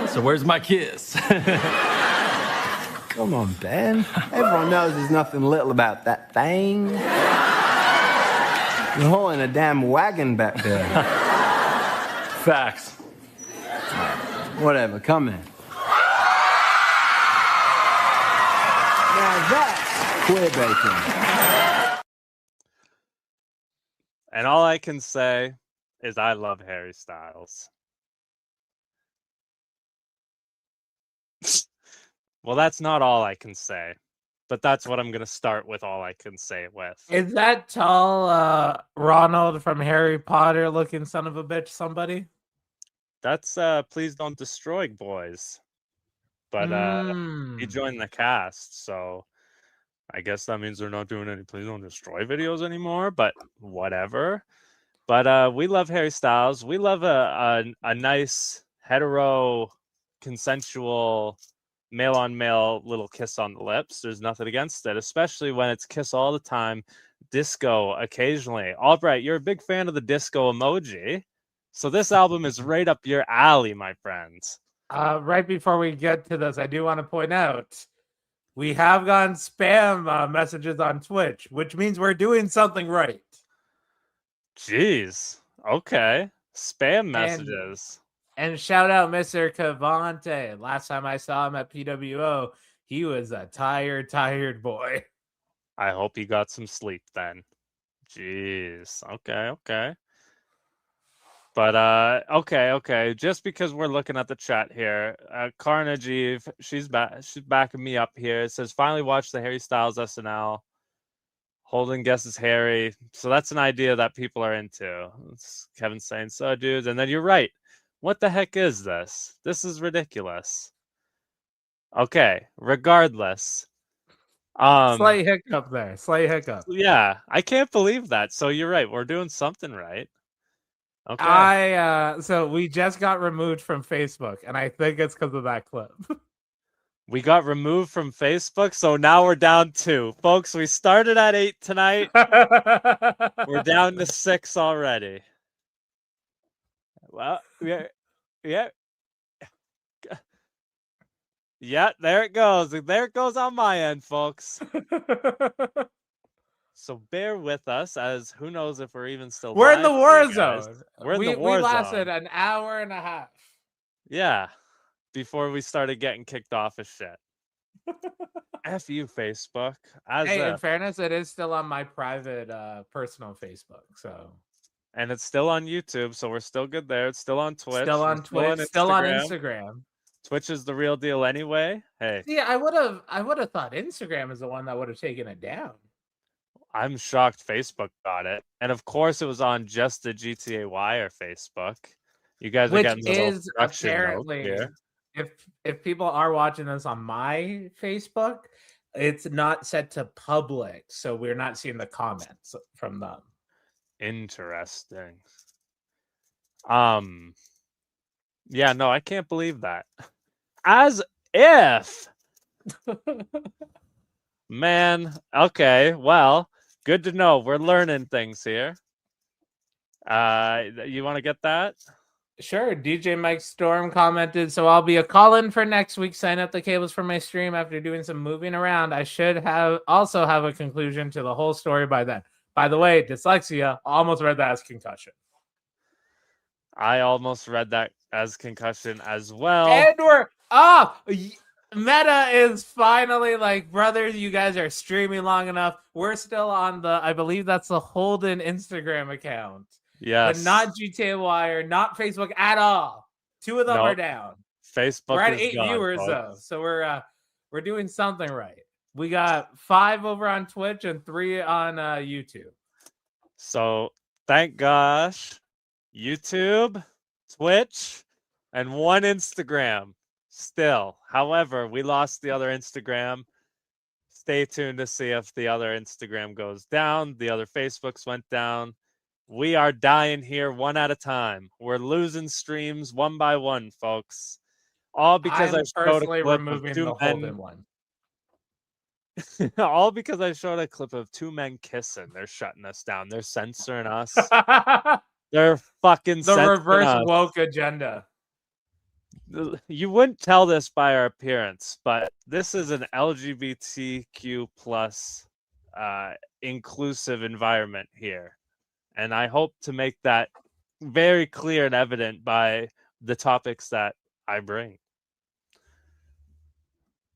So where's my kiss? Come on, Ben. Everyone knows there's nothing little about that thing. You're hauling a damn wagon back there. Facts. Whatever, come in. Now that's queer bacon. And all I can say is I love Harry Styles. Well, that's not all I can say, but that's what I'm going to start with all I can say with. Is that tall Ronald from Harry Potter looking son of a bitch somebody? That's Please Don't Destroy Boys. But he joined the cast, so I guess that means they're not doing any Please Don't Destroy videos anymore, but whatever. But we love Harry Styles. We love a nice hetero consensual male-on-male little kiss on the lips. There's nothing against it, especially when it's kiss all the time, disco occasionally. Albright, you're a big fan of the disco emoji, so this album is right up your alley, my friends. Right before we get to this, I do want to point out We have gotten spam messages on Twitch, which means we're doing something right. Jeez. Okay. Spam messages. And shout out Mr. Cavante. Last time I saw him at PWO, he was a tired boy. I hope he got some sleep then. Jeez. Okay. But okay. Just because we're looking at the chat here, Carnegie, she's backing me up here. It says finally watched the Harry Styles SNL. Holden guesses Harry. So that's an idea that people are into. It's Kevin saying so, dudes. And then you're right. What the heck is this? This is ridiculous. Okay, regardless. Slight hiccup there. Slight hiccup. Yeah, I can't believe that. So you're right. We're doing something right. Okay. So we just got removed from Facebook, and I think it's because of that clip. We got removed from Facebook, so now we're down 2. Folks, we started at 8 tonight. We're down to 6 already. Well, yeah. Yeah, there it goes. There it goes on my end, folks. So bear with us, as who knows if we're even still We're in the war live for you guys. zone. We're in the war We lasted zone. an hour and a half. Yeah, before we started getting kicked off of shit. F you, Facebook. Hey, in fairness, it is still on my private personal Facebook. So, and it's still on YouTube, so we're still good there. It's still on Twitch. still on Twitch, still on Instagram. Twitch is the real deal anyway. Hey, See, I would have thought Instagram is the one that would have taken it down. I'm shocked Facebook got it, and of course it was on just the GTA Wire Facebook. You guys are getting the is apparently here. If people are watching this on my Facebook, it's not set to public, so we're not seeing the comments from them. Interesting. Yeah, no, I can't believe that. As if. Man, okay, well, good to know. We're learning things here. You want to get that? Sure. DJ Mike Storm commented, so I'll be a call-in for next week. Sign up the cables for my stream after doing some moving around. I should also have a conclusion to the whole story by then. By the way, dyslexia, almost read that as concussion. I almost read that as concussion as well. Edward, Meta is finally like, brother, you guys are streaming long enough. We're still on I believe that's the Holden Instagram account. Yes. But not GTA Wire, not Facebook at all. 2 of them are down. Facebook We're at is 8 gone, viewers folks. though. So we're doing something right. We got 5 over on Twitch and 3 on YouTube. So thank gosh. YouTube, Twitch, and 1 Instagram still. However, we lost the other Instagram. Stay tuned to see if the other Instagram goes down. The other Facebooks went down. We are dying here one at a time. We're losing streams one by one, folks. All because I showed a clip removing of 2 the men. Holden one. All because I showed a clip of 2 men kissing. They're shutting us down. They're censoring us. They're fucking the reverse us. woke agenda. You wouldn't tell this by our appearance, but this is an LGBTQ plus inclusive environment here. And I hope to make that very clear and evident by the topics that I bring.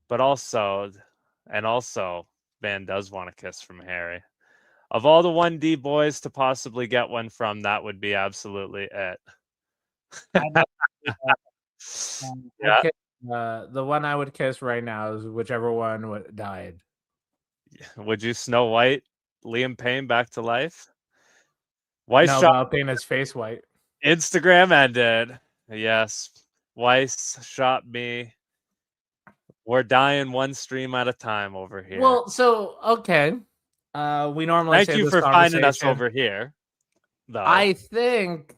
But also, Van does want a kiss from Harry. Of all the 1D boys to possibly get one from, that would be absolutely it. Yeah. The one I would kiss right now is whichever one died. Would you Snow White Liam Payne back to life? Weiss no, shot I'll paint his face white. Instagram ended. Yes. Weiss shot me. We're dying 1 stream at a time over here. Well, so okay. We normally thank you for finding us over here. Though. I think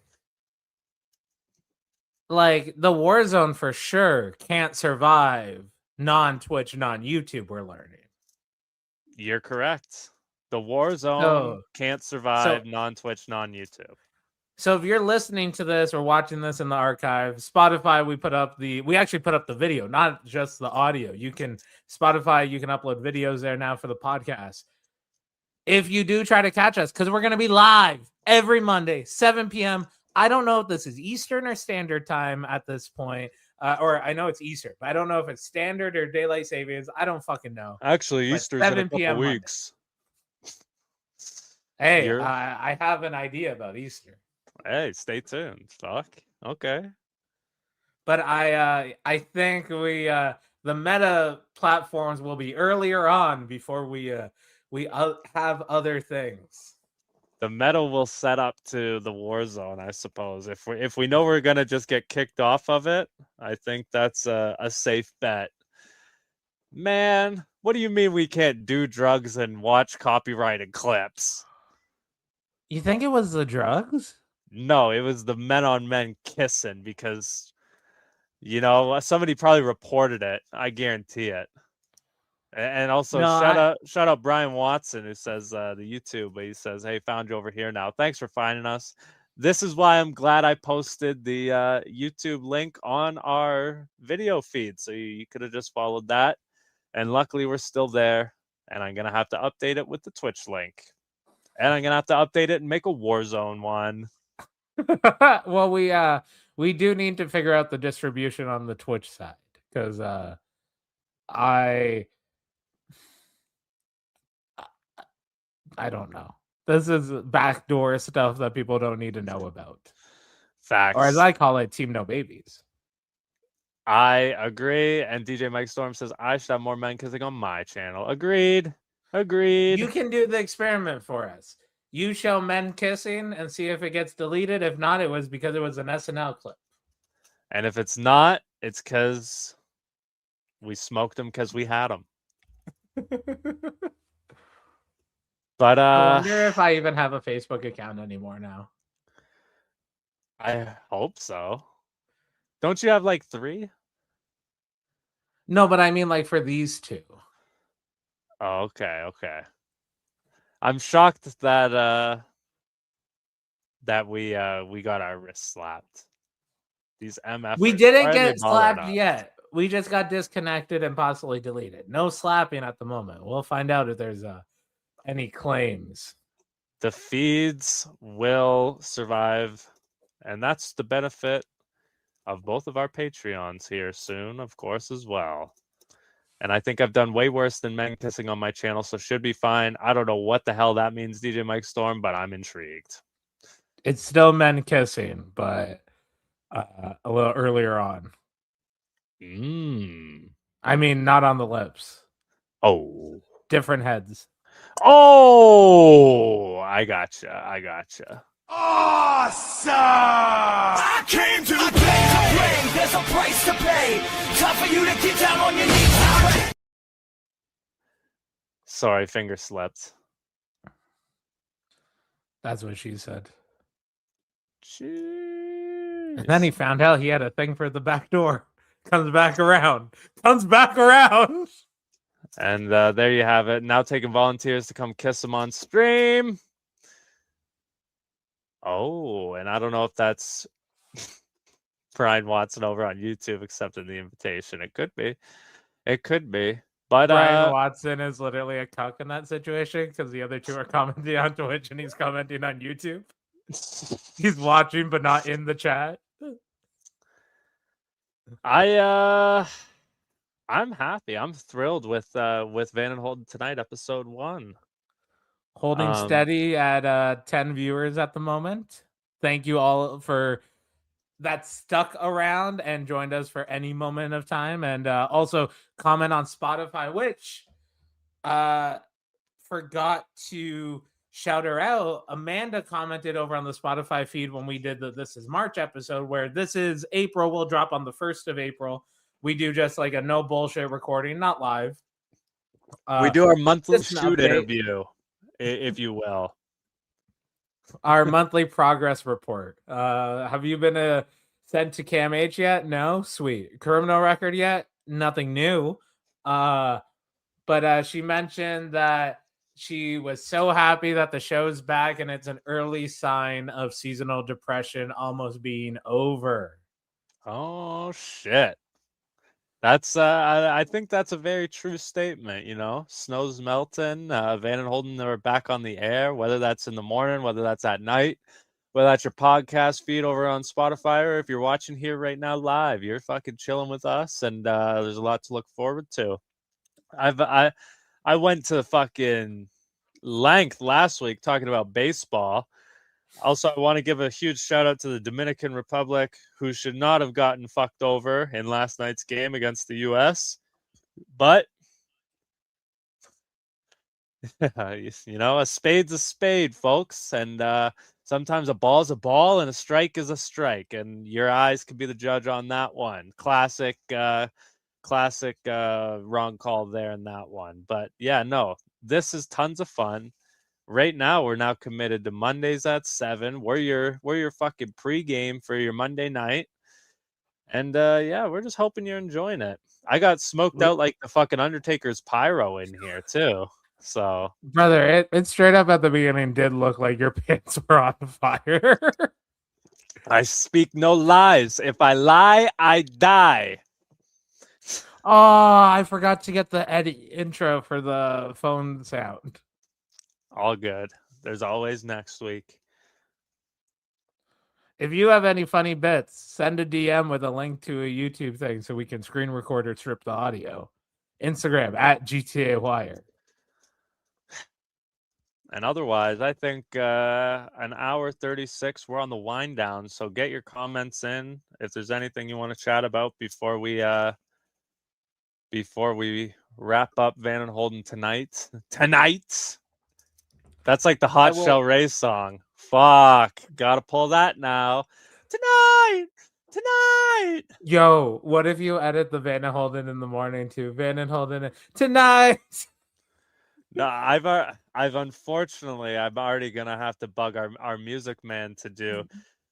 like the Warzone for sure can't survive non-Twitch, non-YouTube, we're learning. You're correct. The Warzone can't survive non-Twitch, non-YouTube. So if you're listening to this or watching this in the archive, Spotify, we actually put up the video, not just the audio. Spotify, you can upload videos there now for the podcast. If you do try to catch us, because we're going to be live every Monday, 7 p.m. I don't know if this is Eastern or Standard Time at this point. Or I know it's Eastern, but I don't know if it's Standard or Daylight Savings. I don't fucking know. Actually, But Easter's in a 7 couple p.m. Monday. weeks. Hey, I have an idea about Easter. Hey, stay tuned. Fuck. Okay. But I think the meta platforms will be earlier on before we have other things. The meta will set up to the war zone, I suppose. If we know we're gonna just get kicked off of it, I think that's a safe bet. Man, what do you mean we can't do drugs and watch copyrighted clips? You think it was the drugs? No, it was the men on men kissing because, somebody probably reported it. I guarantee it. And also, shout out Brian Watson, who says the YouTube, but he says, "Hey, found you over here now. Thanks for finding us. This is why I'm glad I posted the YouTube link on our video feed, so you could have just followed that. And luckily, we're still there. And I'm gonna have to update it with the Twitch link, and I'm gonna have to update it and make a Warzone one." Well, we do need to figure out the distribution on the Twitch side because I don't know. This is backdoor stuff that people don't need to know about. Facts. Or as I call it, Team No Babies. I agree. And DJ Mike Storm says, I should have more men kissing on my channel. Agreed. You can do the experiment for us. You show men kissing and see if it gets deleted. If not, it was because it was an SNL clip. And if it's not, it's because we smoked them because we had them. But I wonder if I even have a Facebook account anymore now. I hope so. Don't you have like 3? No, but I mean like for these 2. Oh, okay. I'm shocked that we got our wrists slapped. These MF. We didn't get slapped yet. We just got disconnected and possibly deleted. No slapping at the moment. We'll find out if there's any claims. The feeds will survive, and that's the benefit of both of our Patreons here soon, of course, as well. And I think I've done way worse than men kissing on my channel, so should be fine. I don't know what the hell that means, DJ Mike Storm, but I'm intrigued. It's still men kissing, but a little earlier on. I mean, not on the lips. Oh. Different heads. Oh, I gotcha. Awesome! I came to play. There's a price to pay. Time for you to get down on your knees. Sorry, finger slipped. That's what she said. Jeez. And then he found out he had a thing for the back door. Comes back around. And there you have it. Now taking volunteers to come kiss him on stream. Oh, and I don't know if that's Brian Watson over on YouTube accepting the invitation. It could be. But Brian Watson is literally a cuck in that situation because the other 2 are commenting on Twitch and he's commenting on YouTube. He's watching but not in the chat. I'm happy. I'm thrilled with Van and Holden tonight, episode 1. Holding steady at 10 viewers at the moment. Thank you all for that stuck around and joined us for any moment of time. And also comment on Spotify, which forgot to shout her out. Amanda commented over on the Spotify feed when we did the This Is March episode, where This Is April will drop on the 1st of April. We do just like a no bullshit recording, not live. We do our monthly shoot interview, if you will. Our monthly progress report. Have you been sent to Cam H yet? No? Sweet. Criminal record yet? Nothing new. But she mentioned that she was so happy that the show's back, and it's an early sign of seasonal depression almost being over. Oh shit. That's I think that's a very true statement, you know. Snow's melting, Van and Holden are back on the air, whether that's in the morning, whether that's at night, whether that's your podcast feed over on Spotify, or if you're watching here right now live, you're fucking chilling with us, and there's a lot to look forward to. I went to fucking length last week talking about baseball. Also, I want to give a huge shout out to the Dominican Republic, who should not have gotten fucked over in last night's game against the U.S. But, you know, a spade's a spade, folks. And sometimes a ball's a ball and a strike is a strike. And your eyes can be the judge on that one. Classic wrong call there in that one. But yeah, no, this is tons of fun. Right now, we're now committed to Mondays at 7. We're your fucking pregame for your Monday night. And yeah, we're just hoping you're enjoying it. I got smoked out like the fucking Undertaker's pyro in here too. So, brother, it straight up at the beginning did look like your pants were on fire. I speak no lies. If I lie, I die. Oh, I forgot to get the intro for the phone sound. All good. There's always next week. If you have any funny bits, send a DM with a link to a YouTube thing so we can screen record or strip the audio. Instagram at GTA Wire. And otherwise, I think an hour 36, we're on the wind down. So get your comments in if there's anything you want to chat about before we wrap up Van and Holden tonight. That's like the Hot Shell Ray song. Fuck. Gotta pull that now. Tonight. Yo, what if you edit the Van and Holden in the morning too? Van and Holden tonight. No, I've unfortunately, I'm already gonna have to bug our music man to do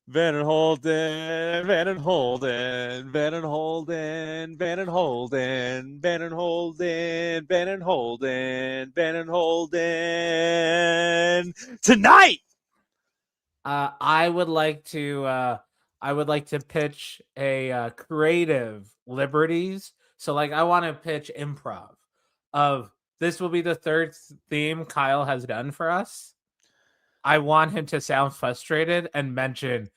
Van and Holden, Van and Holden, Van and Holden, Van and Holden, Van and Holden, Van and Holden, Van and Holden tonight. I would like to pitch a creative liberties. So like I want to pitch improv of this will be the third theme Kyle has done for us. I want him to sound frustrated and mention,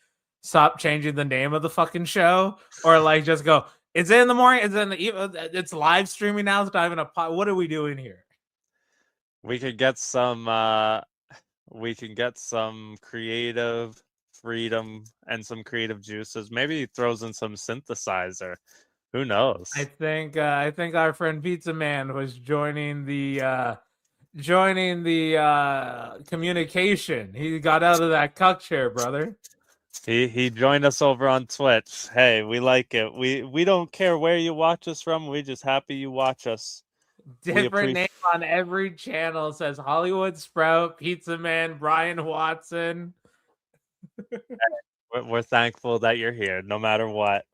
stop changing the name of the fucking show, or like just go, it's in the morning, it's live streaming now, it's not even a pot. What are we doing here? We could get some creative freedom and some creative juices. Maybe he throws in some synthesizer. Who knows? I think our friend Pizza Man was joining the communication. He got out of that cuck chair, brother. He joined us over on Twitch. Hey, we like it. We don't care where you watch us from. We're just happy you watch us. Different name on every channel. It says Hollywood Sprout, Pizza Man, Brian Watson. We're thankful that you're here, no matter what.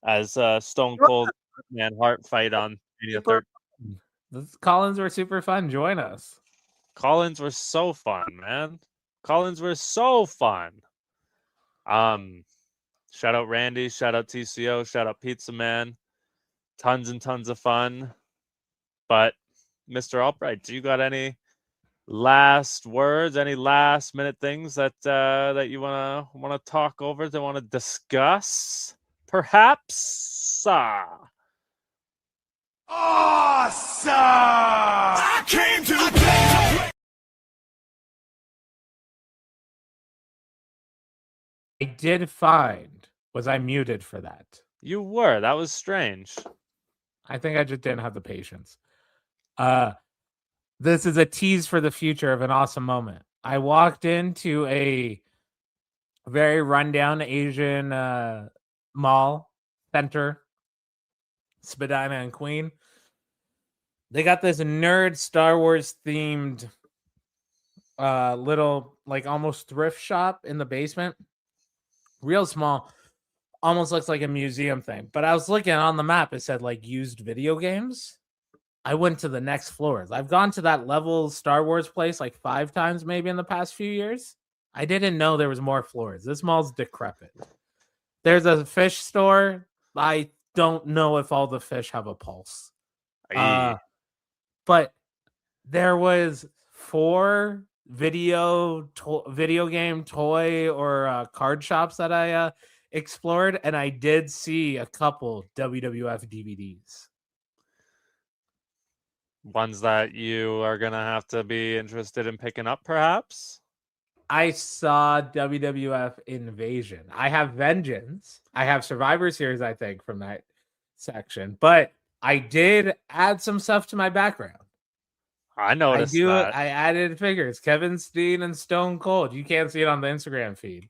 As Stone Cold Man Hart fight on Media 13. Those Collins were super fun. Join us. Collins were so fun, man. Collins were so fun. Shout out Randy, shout out TCO, shout out Pizza Man. Tons and tons of fun. But Mr. Albright, do you got any last words, any last minute things that you wanna talk over, that want to discuss? Perhaps. Awesome! I came to play. I did find, was I muted for that? You were. That was strange. I think I just didn't have the patience. This is a tease for the future of an awesome moment. I walked into a very rundown Asian mall center, Spadina and Queen. They got this nerd Star Wars themed little, like, almost thrift shop in the basement. Real small, almost looks like a museum thing. But I was looking on the map, it said like used video games. I went to the next floors. I've gone to that level Star Wars place like 5 times maybe in the past few years. I didn't know there was more floors. This mall's decrepit. There's a fish store. I don't know if all the fish have a pulse. But there was 4 video game toy or card shops that I explored, and I did see a couple WWF DVDs. Ones that you are gonna have to be interested in picking up, perhaps? I saw WWF Invasion. I have Vengeance. I have Survivor Series, I think, from that section. But I did add some stuff to my background. I noticed that. I added figures. Kevin Steen and Stone Cold. You can't see it on the Instagram feed.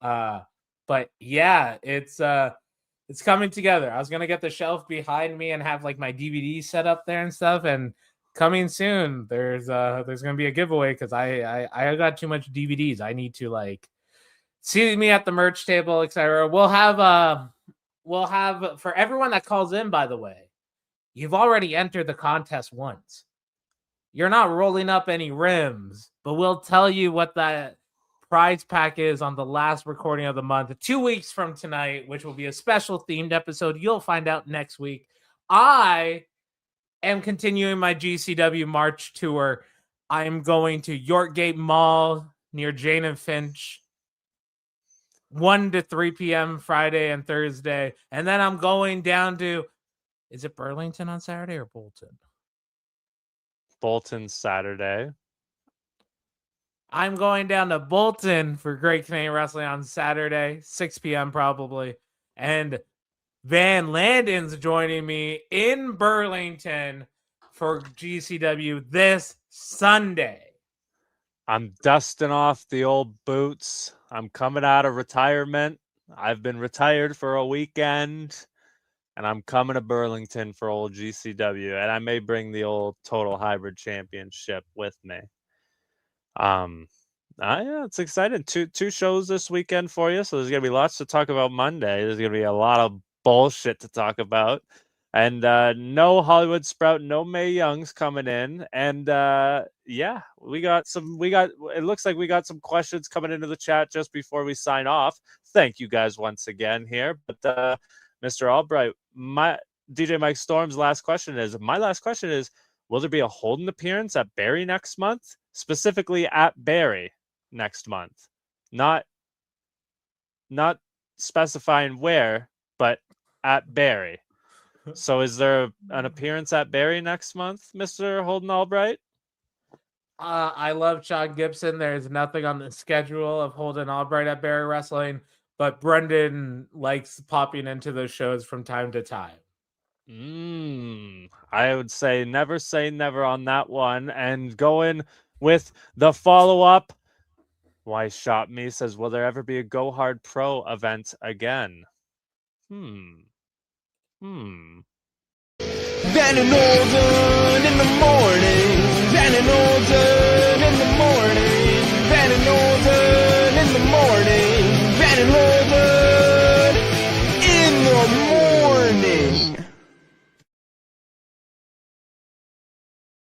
But yeah, it's coming together. I was gonna get the shelf behind me and have like my DVD set up there and stuff. And coming soon, there's gonna be a giveaway because I got too much DVDs. I need to like see me at the merch table, etc. We'll have for everyone that calls in. By the way, you've already entered the contest once. You're not rolling up any rims, but we'll tell you what that prize pack is on the last recording of the month 2 weeks from tonight, which will be a special themed episode. You'll find out next week. I am continuing my GCW March tour. I'm going to Yorkgate Mall near Jane and Finch 1 to 3 p.m. Friday and Thursday. And then I'm going down to, is it Burlington on Saturday or Bolton? Bolton Saturday. I'm going down to Bolton for Great Canadian Wrestling on Saturday, 6 p.m. probably. And Van Landen's joining me in Burlington for GCW this Sunday. I'm dusting off the old boots. I'm coming out of retirement. I've been retired for a weekend. And I'm coming to Burlington for old GCW. And I may bring the old Total Hybrid Championship with me. Yeah, it's exciting. Two shows this weekend for you. So there's going to be lots to talk about Monday. There's going to be a lot of bullshit to talk about. And no Hollywood Sprout, no Mae Young's coming in. And yeah, it looks like we got some questions coming into the chat just before we sign off. Thank you guys once again here. But Mr. Albright, DJ Mike Storm's last question is, will there be a Holden appearance at Barrie next month? Specifically at Barrie next month. Not specifying where, but at Barrie. So is there an appearance at Barrie next month, Mr. Holden Albright? I love Sean Gibson. There's nothing on the schedule of Holden Albright at Barrie Wrestling, but Brendan likes popping into those shows from time to time. I would say never on that one. And going with the follow-up, Why Shot Me says, will there ever be a Go Hard Pro event again? Van and Holden in the morning. Van and Holden in the morning. Van and Holden in the morning. Van and Holden.